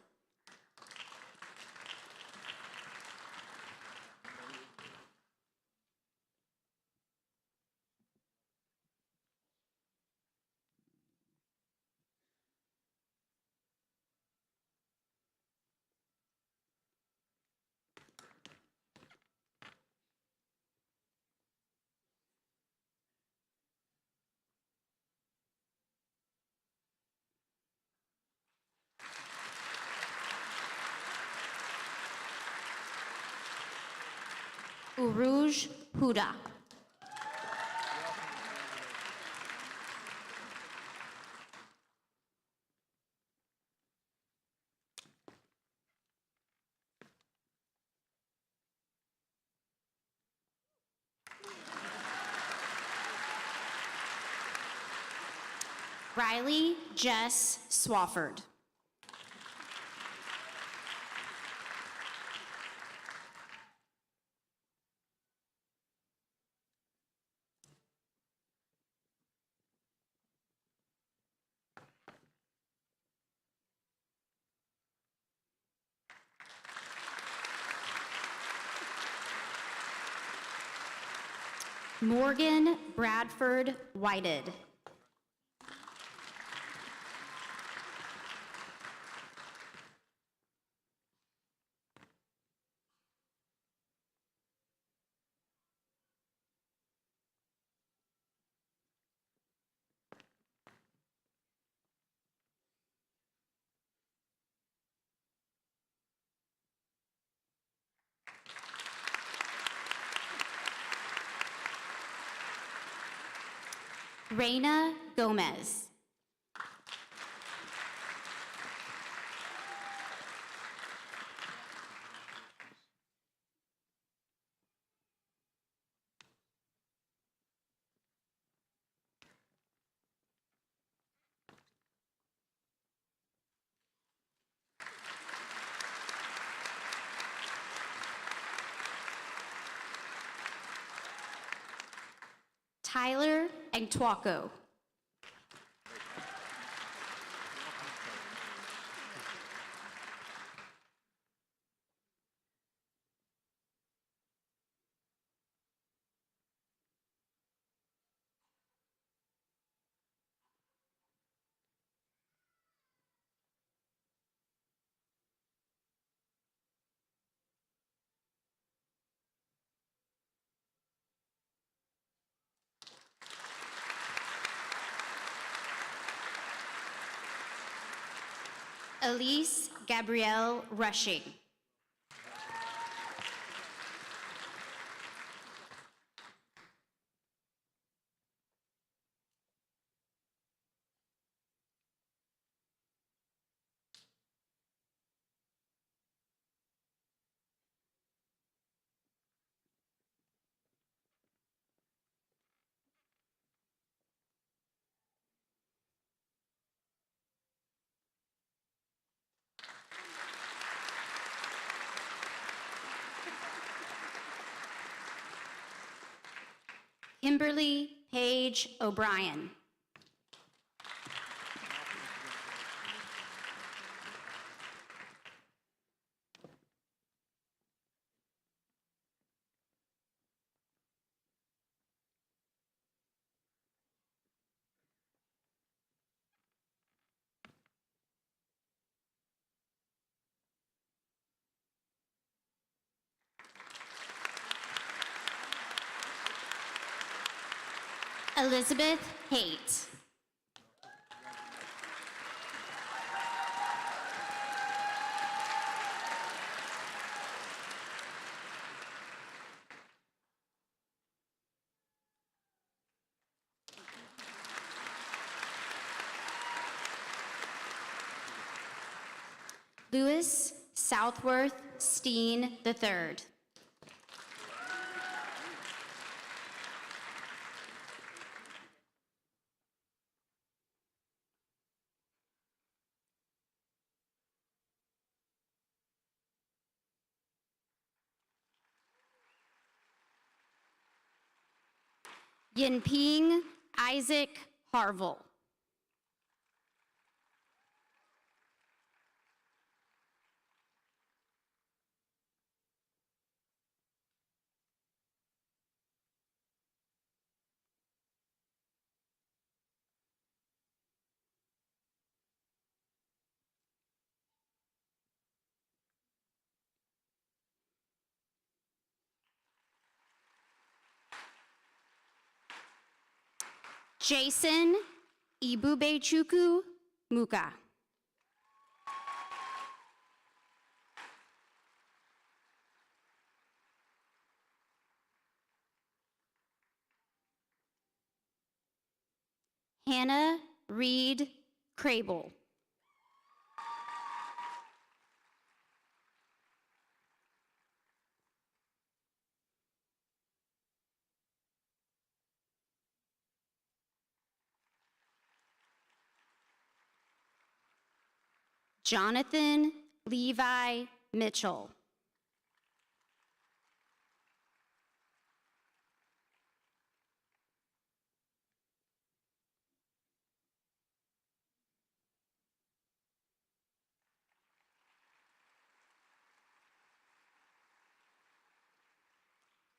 Uruj Huda. Riley Jess Swafford. Morgan Bradford Whited. Reina Gomez. Tyler Angtwako. Elise Gabrielle Rushing. Kimberly Paige O'Brien. Elizabeth Haight. Louis Southworth Steen III. Yinping Isaac Harville. Jason Ibubechukwu Muka. Hannah Reed Crable. Jonathan Levi Mitchell.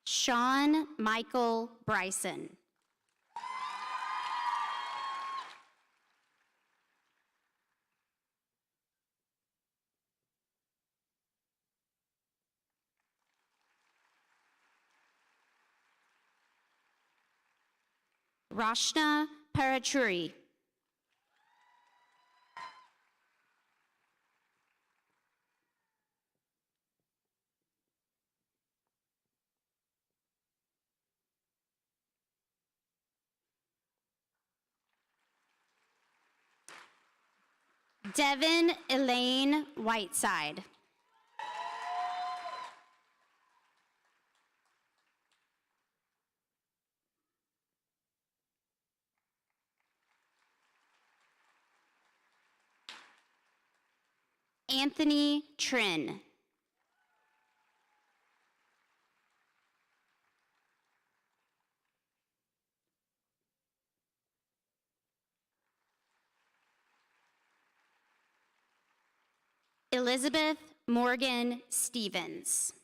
Sean Michael Bryson. Rashna Parachuri. Devin Elaine Whiteside. Anthony Trin. Elizabeth Morgan Stevens.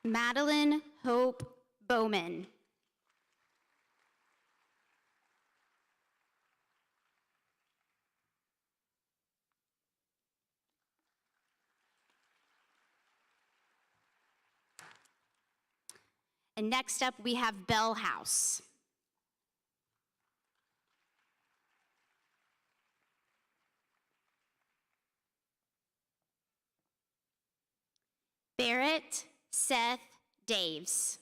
Madeline Hope Bowman. And next up, we have Bell House. Barrett Seth Daves.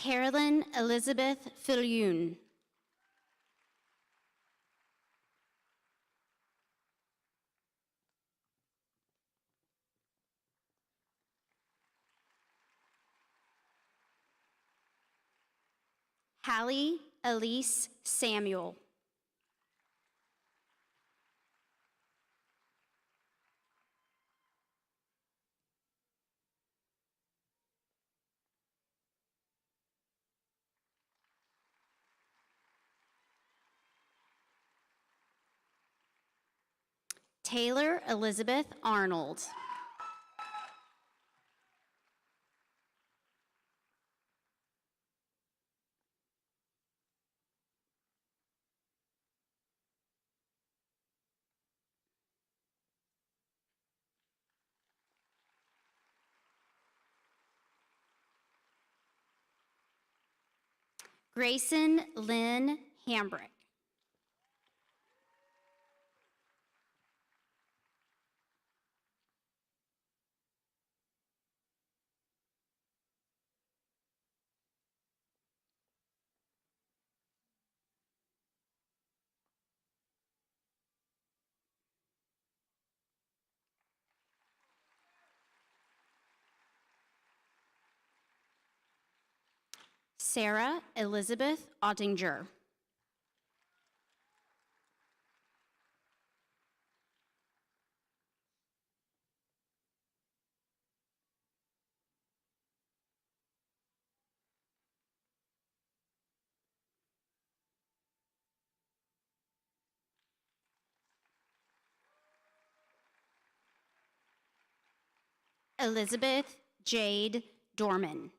Carolyn Elizabeth Fillion. Hallie Elise Samuel. Taylor Elizabeth Arnold. Grayson Lynn Hambrick. Sarah Elizabeth Ottinger. Elizabeth Jade Dorman.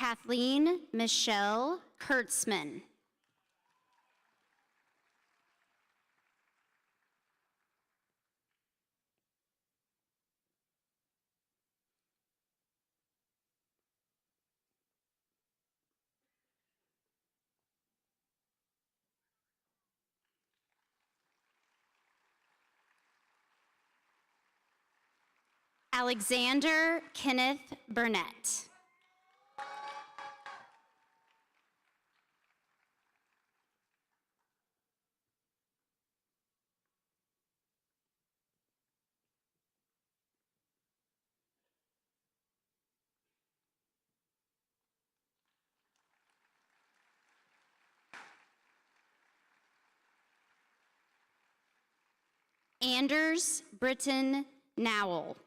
Kathleen Michelle Kurtzman. Alexander Kenneth Burnett. Anders Britton Nowell.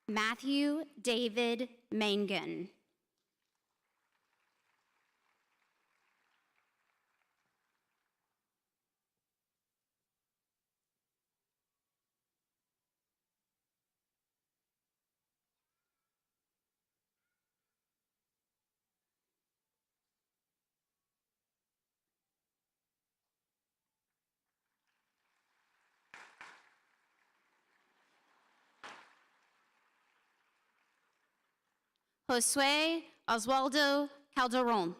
Matthew David Mangan. Josue Oswaldo Calderon.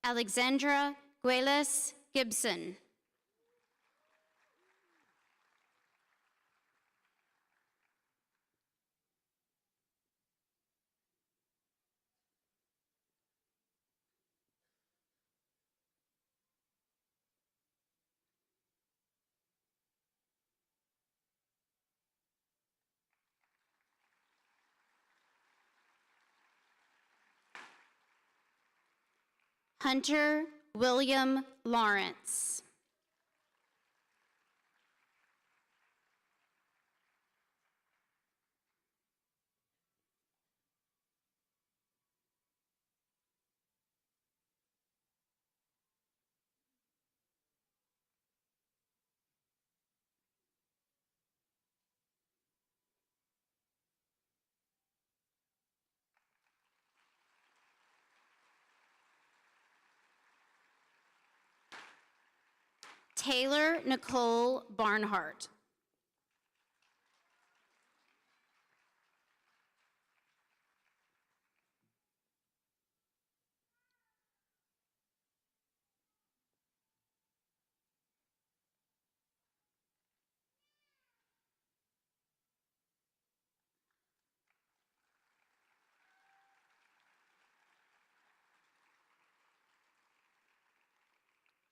Alexandra Gueles Gibson. Hunter William Lawrence. Taylor Nicole Barnhart.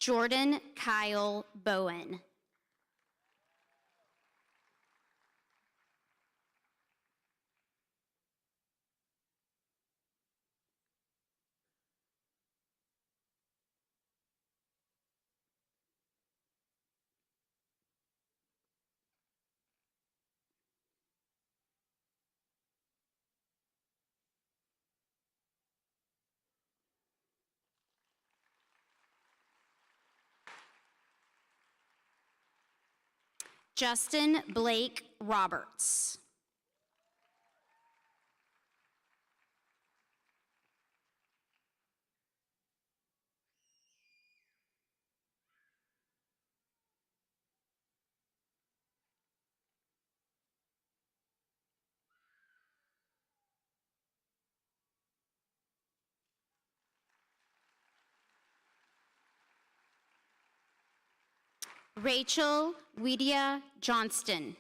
Jordan Kyle Bowen. Justin Blake Roberts. Rachel Wedia Johnston.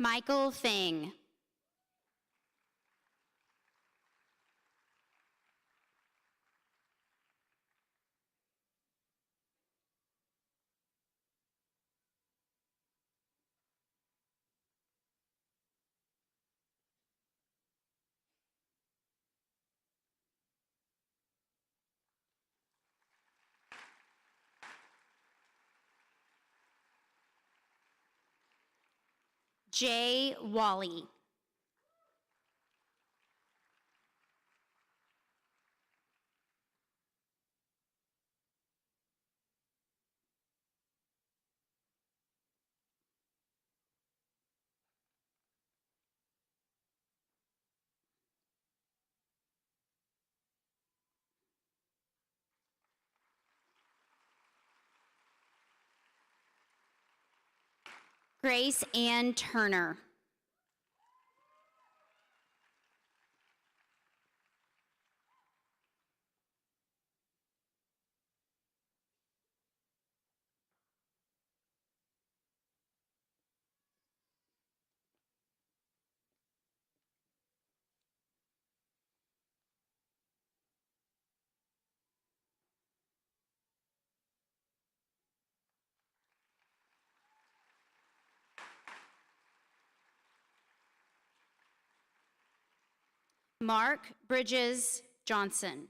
Michael Feng. Jay Wally. Grace Ann Turner. Mark Bridges Johnson.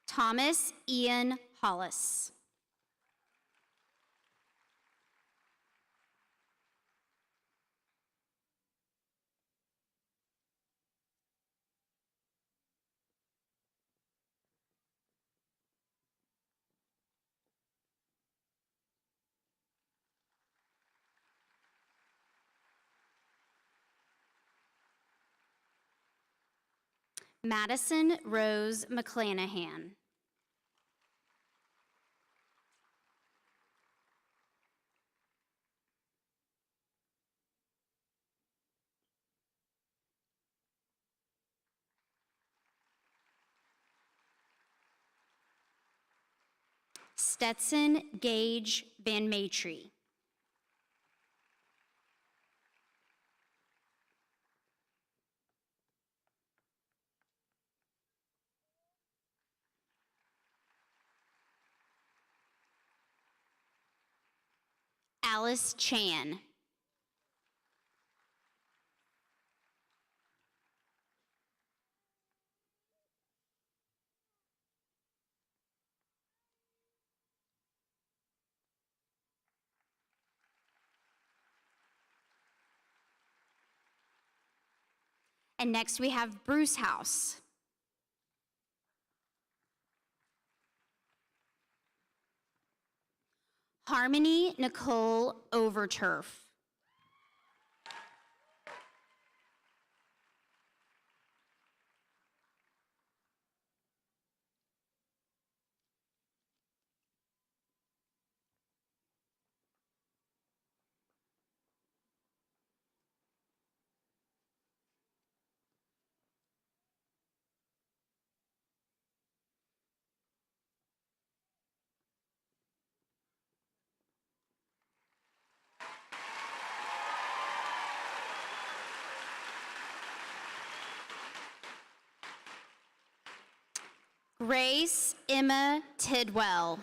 Thomas Ian Hollis. Madison Rose McClanahan. Stetson Gage Van Matry. Alice Chan. And next we have Bruce House. Harmony Nicole Overturf. Grace Emma Tidwell.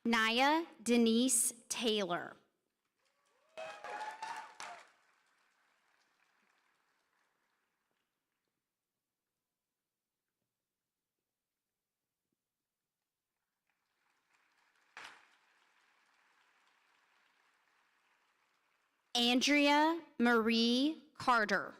Naya Denise Taylor. Andrea Marie Carter.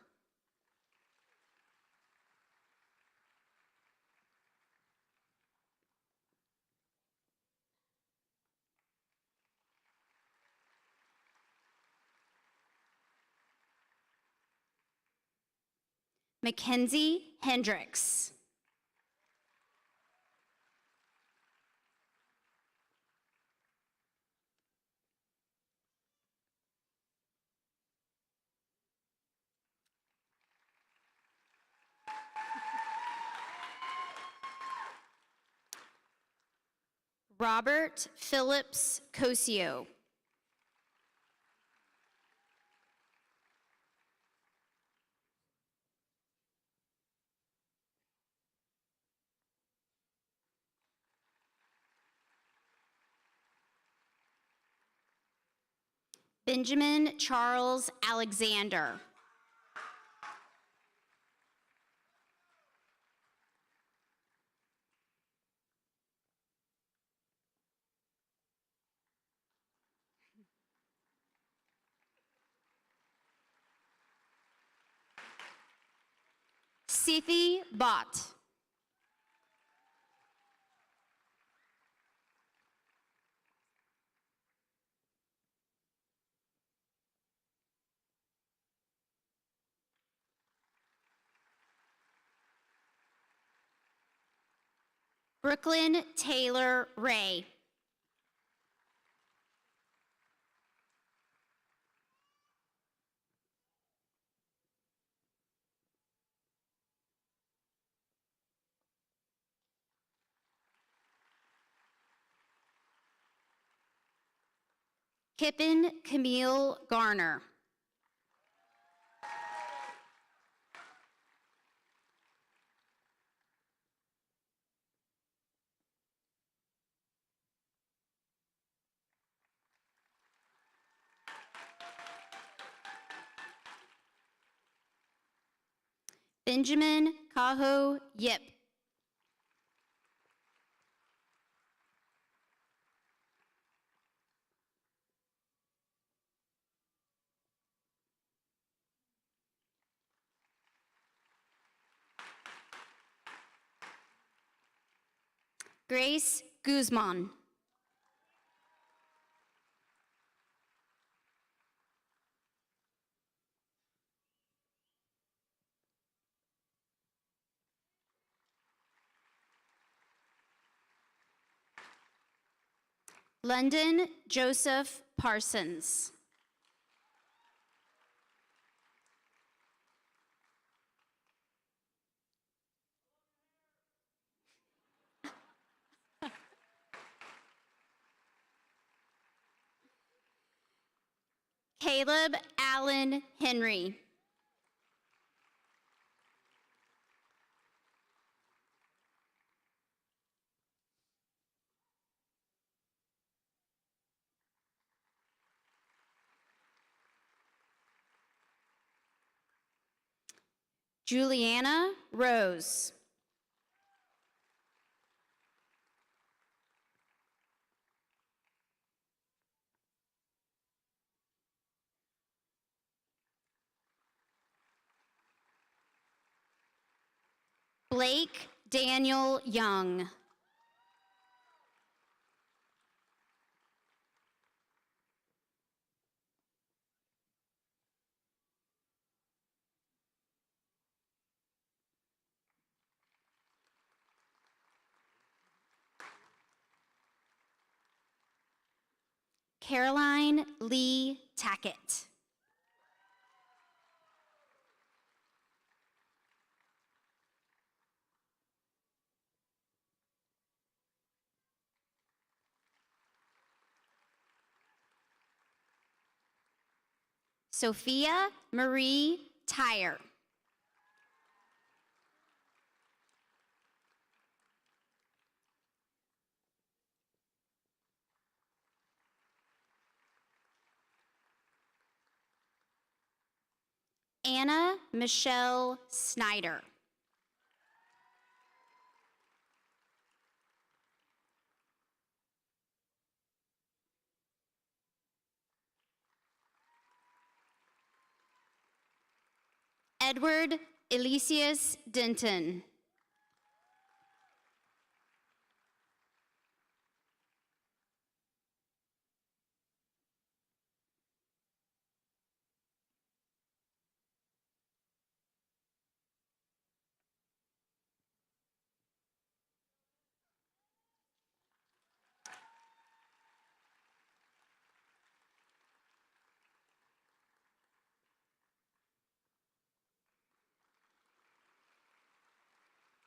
Mackenzie Hendricks. Robert Phillips Cosio. Benjamin Charles Alexander. Sithi Bhatt. Brooklyn Taylor Ray. Kippen Camille Garner. Benjamin Kaho Yip. Grace Guzman. London Joseph Parsons. Caleb Allen Henry. Juliana Rose. Blake Daniel Young. Caroline Lee Tackett. Sophia Marie Tyre. Anna Michelle Snyder. Edward Elysius Denton.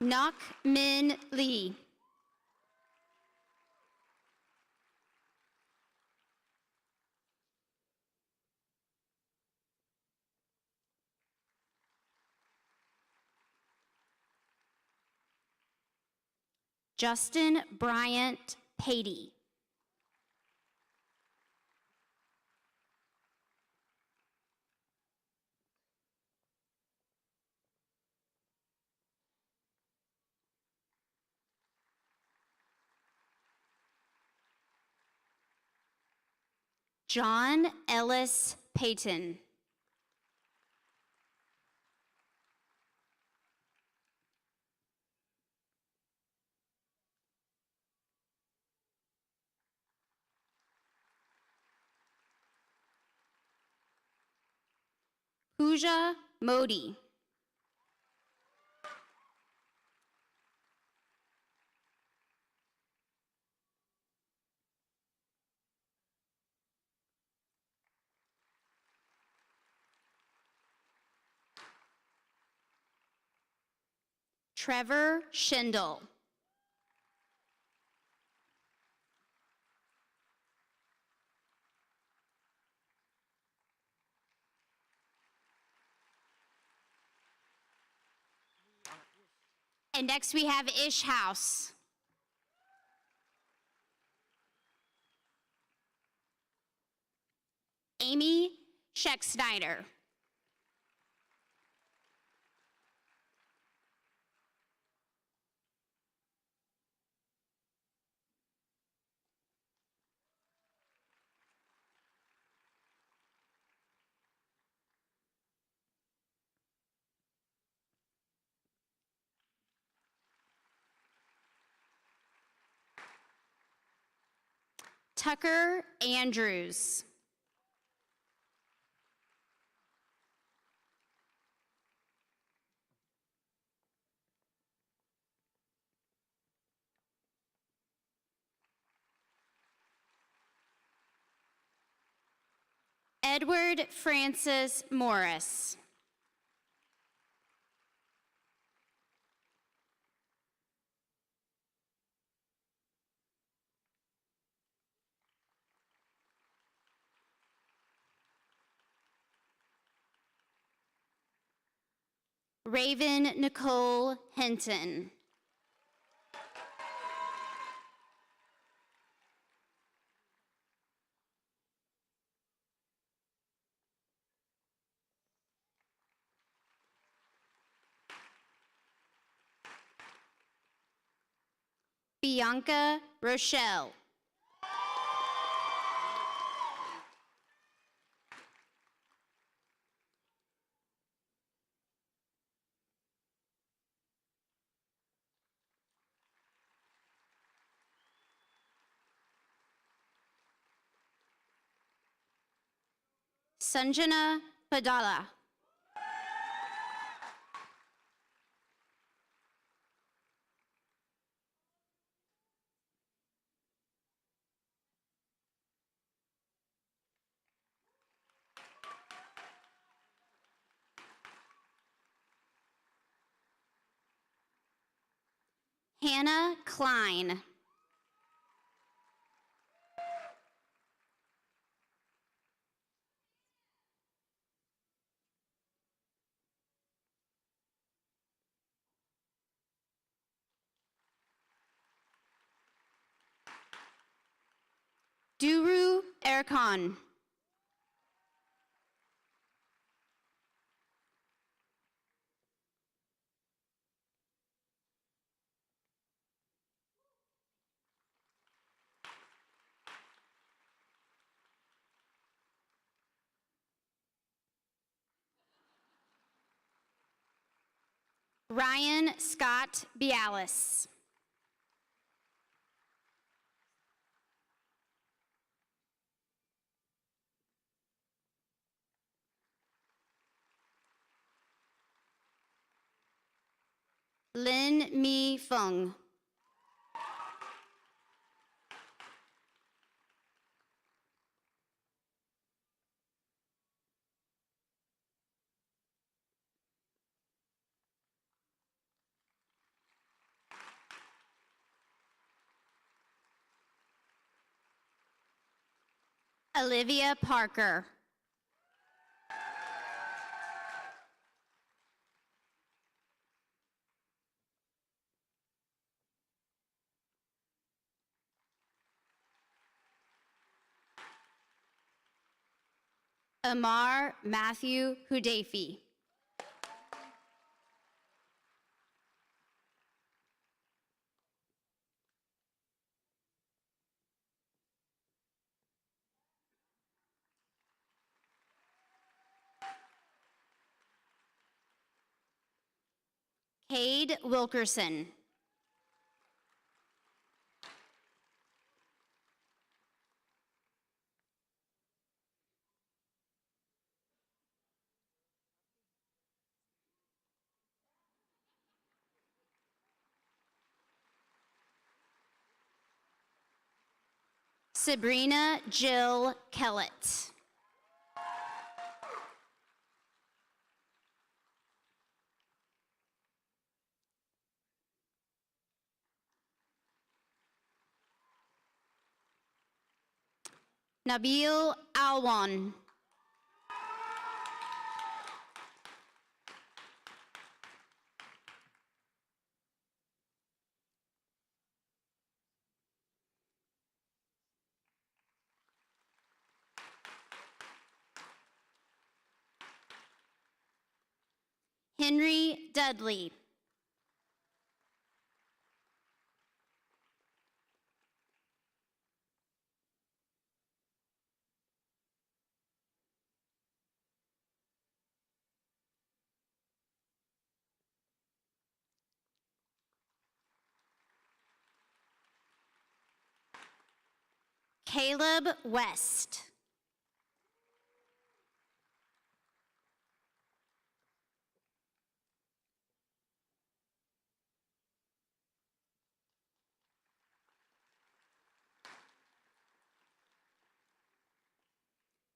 Nok Min Lee. Justin Bryant Patey. John Ellis Payton. Pooja Modi. Trevor Schindel. And next we have Ish House. Amy Scheck-Snyder. Tucker Andrews. Edward Francis Morris. Raven Nicole Hinton. Bianca Rochelle. Sanjana Padala. Hannah Klein. Duru Erkan. Ryan Scott Bialis. Lin Mi Feng. Olivia Parker. Amar Matthew Hudefi. Cade Wilkerson. Sabrina Jill Kellett. Nabil Alwan. Henry Dudley. Caleb West.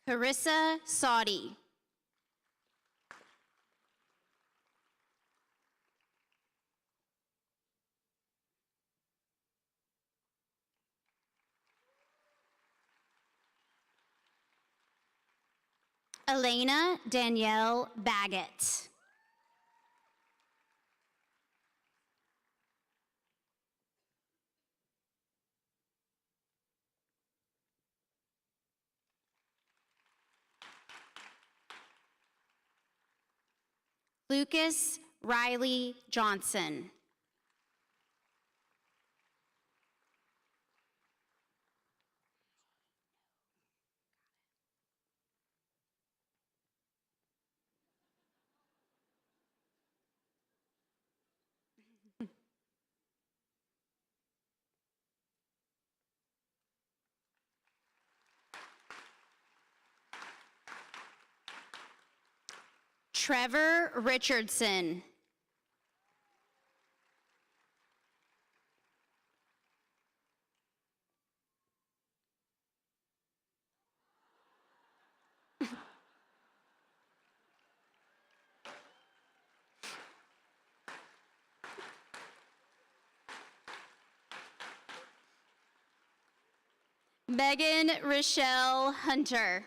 Carissa Saudi. Elena Danielle Baggett. Lucas Riley Johnson. Trevor Richardson. Megan Rochelle Hunter.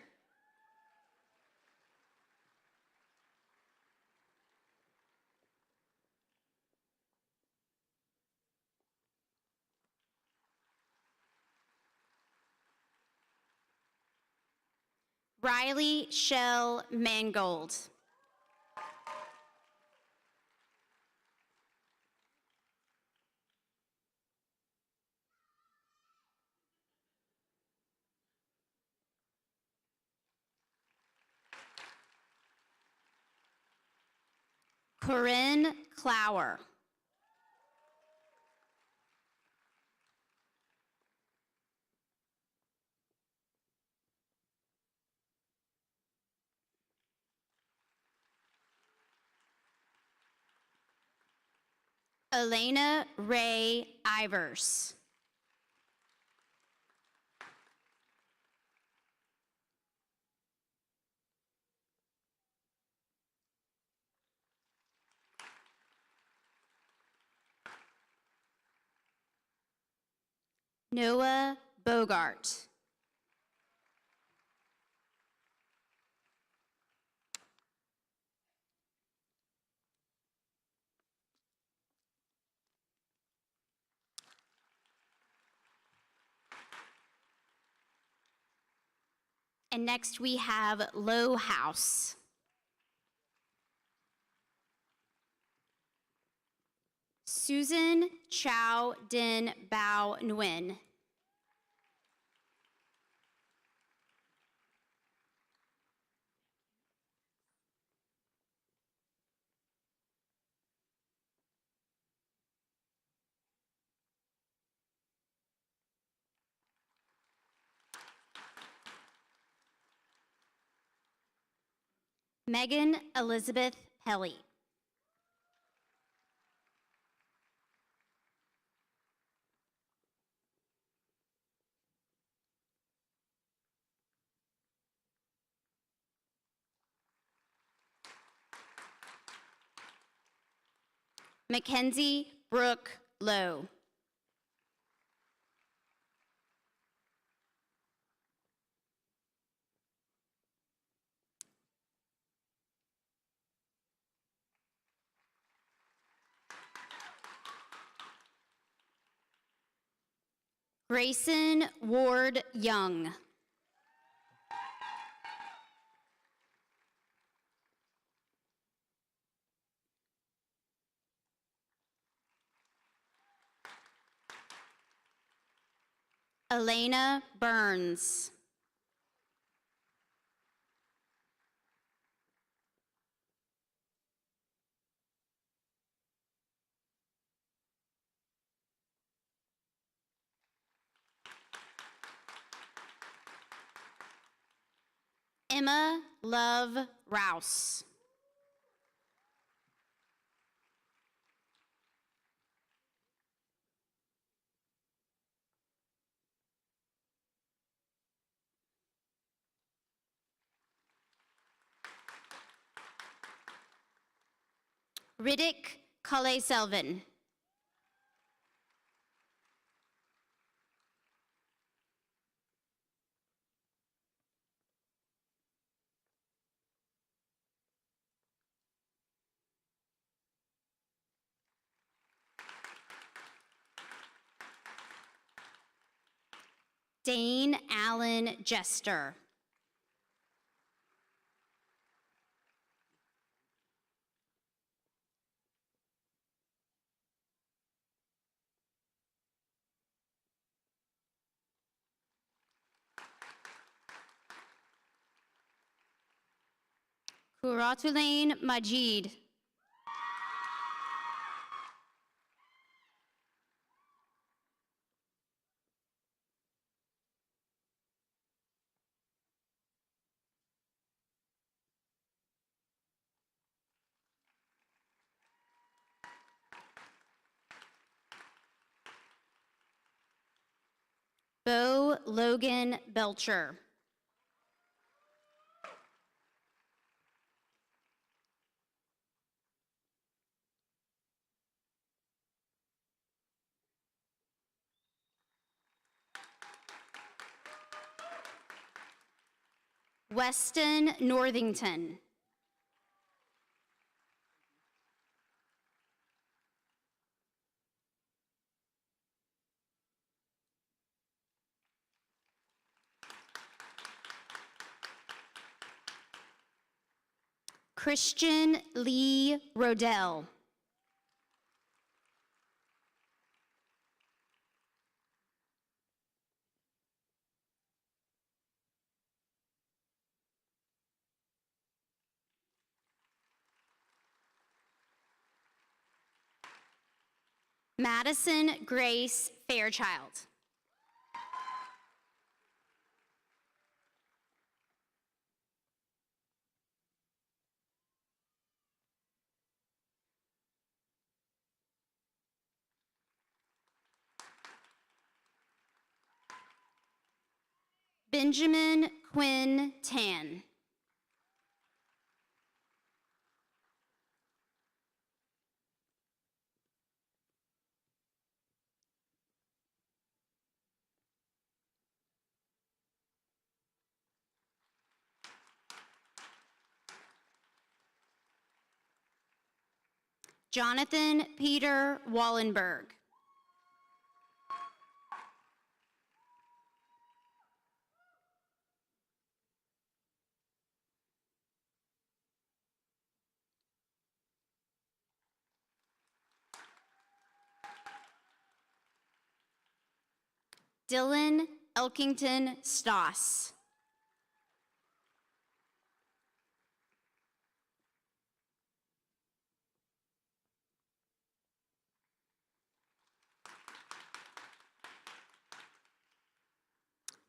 Riley Shell Mangold. Corinne Clower. Elena Ray Ivers. Noah Bogart. And next we have Low House. Susan Chow Din Bao Nguyen. Megan Elizabeth Pelly. Mackenzie Brooke Lowe. Grayson Ward Young. Elena Burns. Emma Love Rouse. Riddick Cully-Selvin. Dane Allen Jester. Kuratulain Majid. Bo Logan Belcher. Weston Northington. Christian Lee Rodell. Madison Grace Fairchild. Benjamin Quinn Tan. Jonathan Peter Wallenberg. Dylan Elkington Stoss.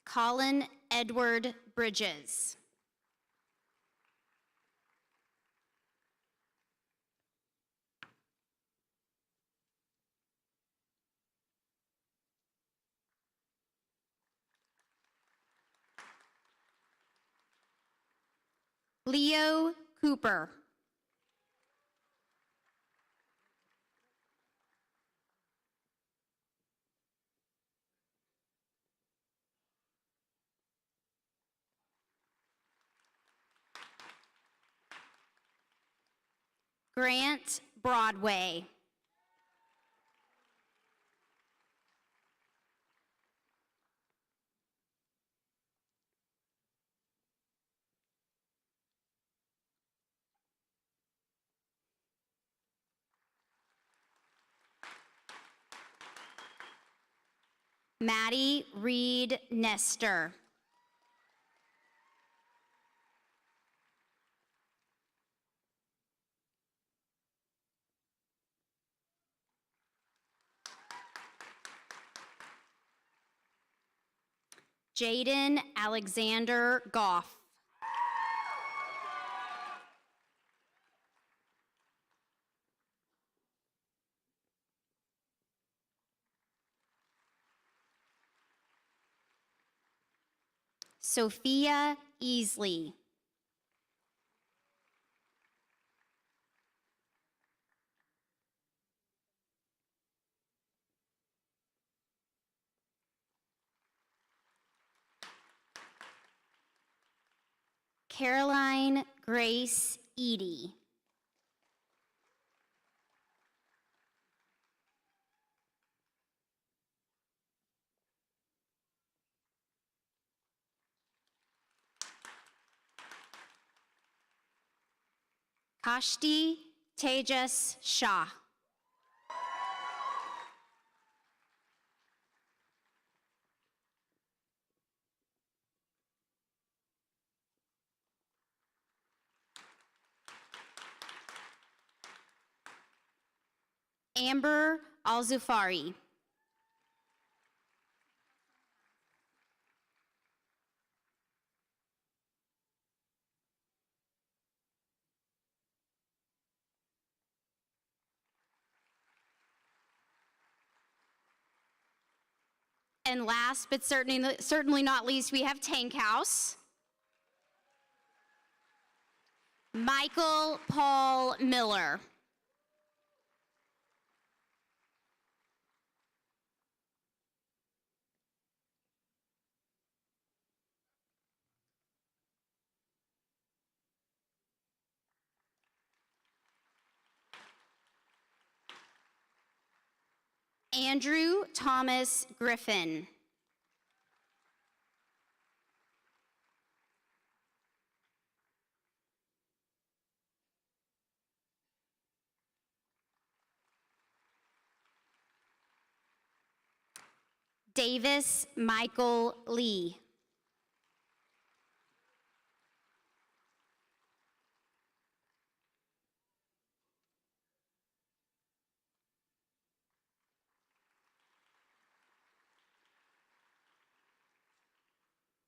Colin Edward Bridges. Leo Cooper. Grant Broadway. Maddie Reed Nestor. Jaden Alexander Goff. Sophia Easley. Caroline Grace Eady. Kashti Tejas Shah. Amber Alzufari. And last but certainly not least, we have Tank House. Michael Paul Miller. Andrew Thomas Griffin. Davis Michael Lee.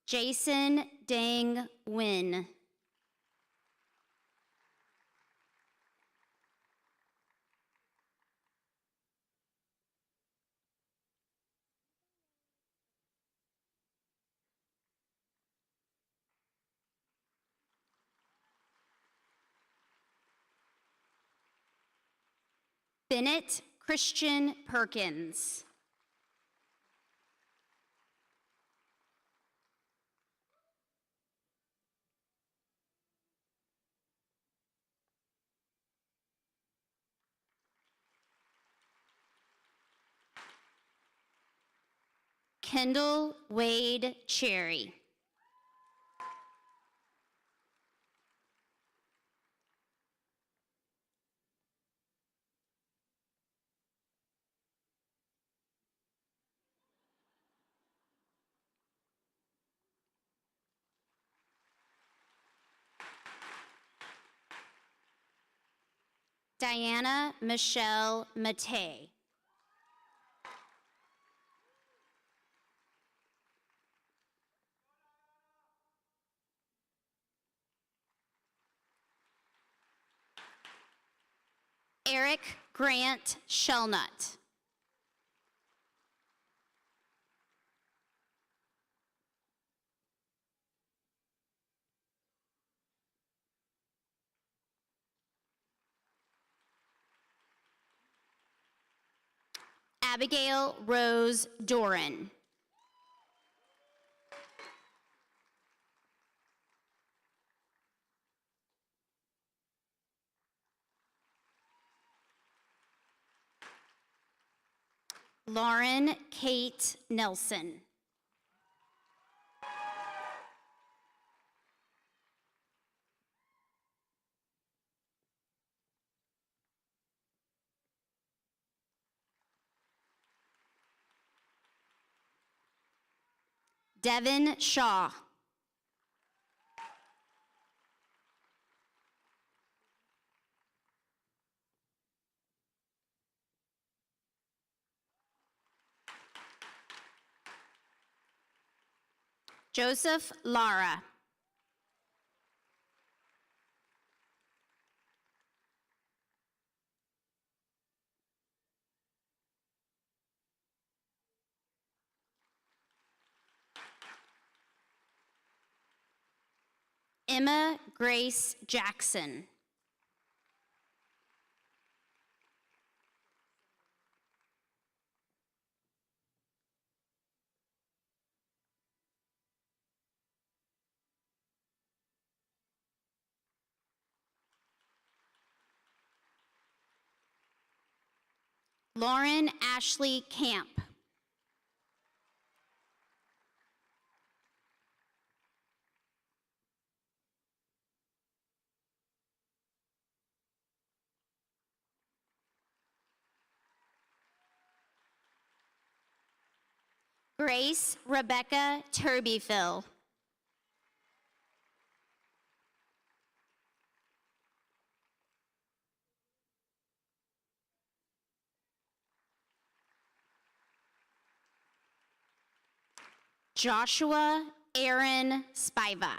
Jason Dang Win. Bennett Christian Perkins. Kendall Wade Cherry. Diana Michelle Matei. Eric Grant Shellnut. Abigail Rose Doran. Lauren Kate Nelson. Devin Shaw. Joseph Lara. Emma Grace Jackson. Lauren Ashley Camp. Grace Rebecca Turbyfill. Joshua Aaron Spiva.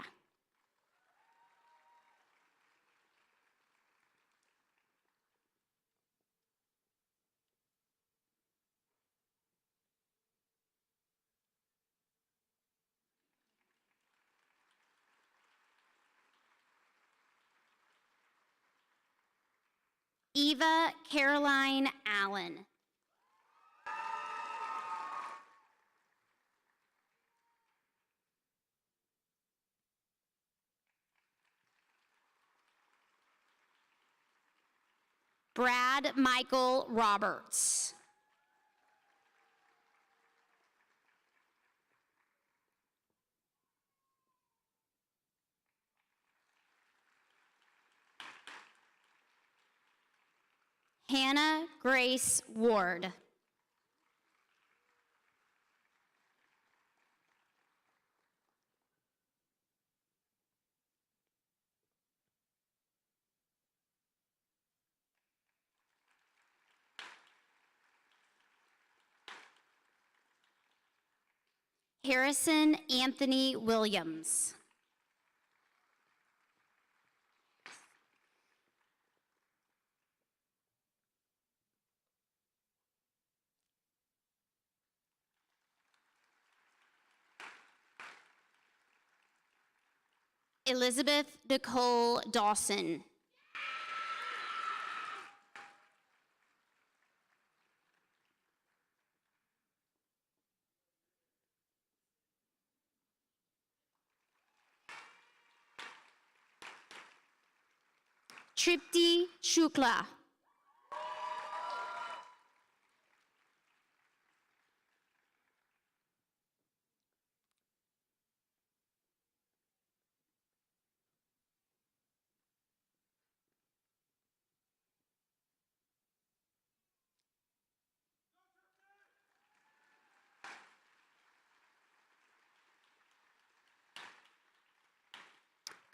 Eva Caroline Allen. Brad Michael Roberts. Hannah Grace Ward. Harrison Anthony Williams. Elizabeth Nicole Dawson. Tripti Shukla.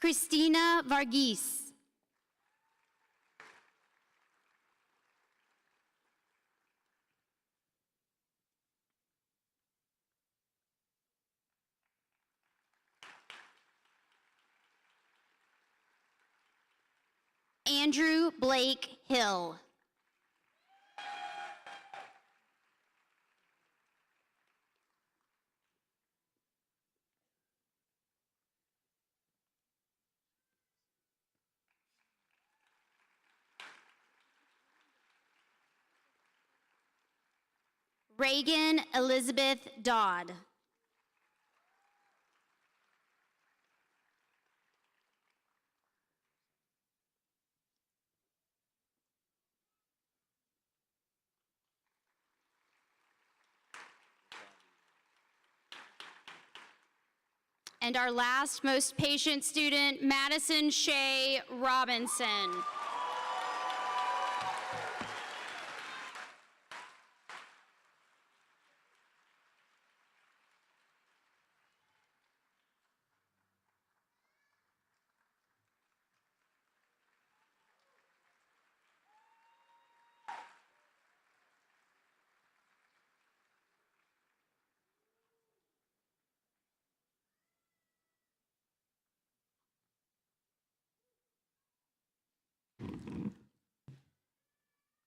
Christina Varghese. Andrew Blake Hill. Reagan Elizabeth Dodd. And our last most patient student, Madison Shea Robinson.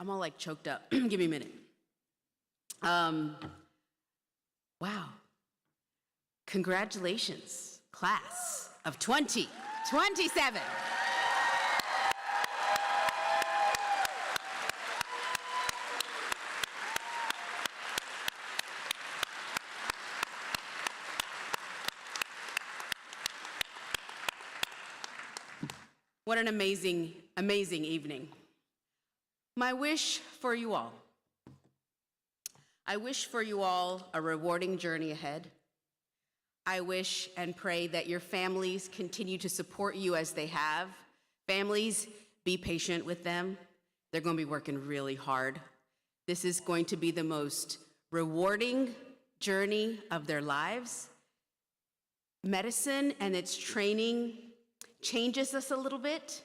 I'm all like choked up. Give me a minute. Wow. Congratulations, class of 2027. What an amazing, amazing evening. My wish for you all. I wish for you all a rewarding journey ahead. I wish and pray that your families continue to support you as they have. Families, be patient with them. They're going to be working really hard. This is going to be the most rewarding journey of their lives. Medicine and its training changes us a little bit.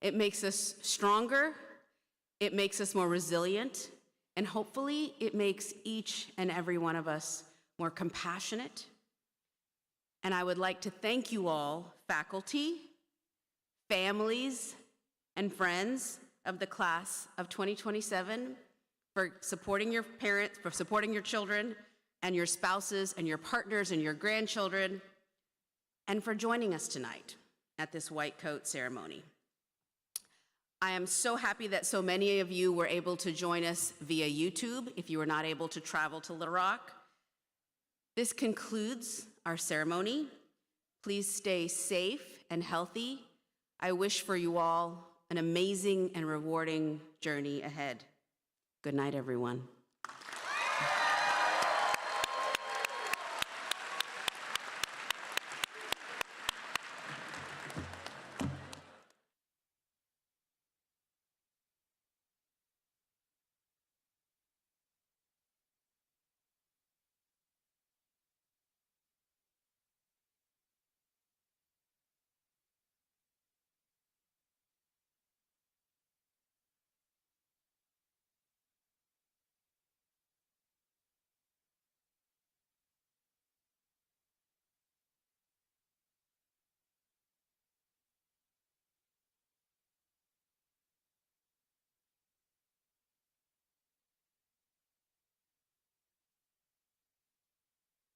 It makes us stronger. It makes us more resilient. And hopefully it makes each and every one of us more compassionate. And I would like to thank you all, faculty, families, and friends of the class of 2027 for supporting your parents, for supporting your children and your spouses and your partners and your grandchildren, and for joining us tonight at this white coat ceremony. I am so happy that so many of you were able to join us via YouTube if you were not able to travel to Little Rock. This concludes our ceremony. Please stay safe and healthy. I wish for you all an amazing and rewarding journey ahead. Good night, everyone.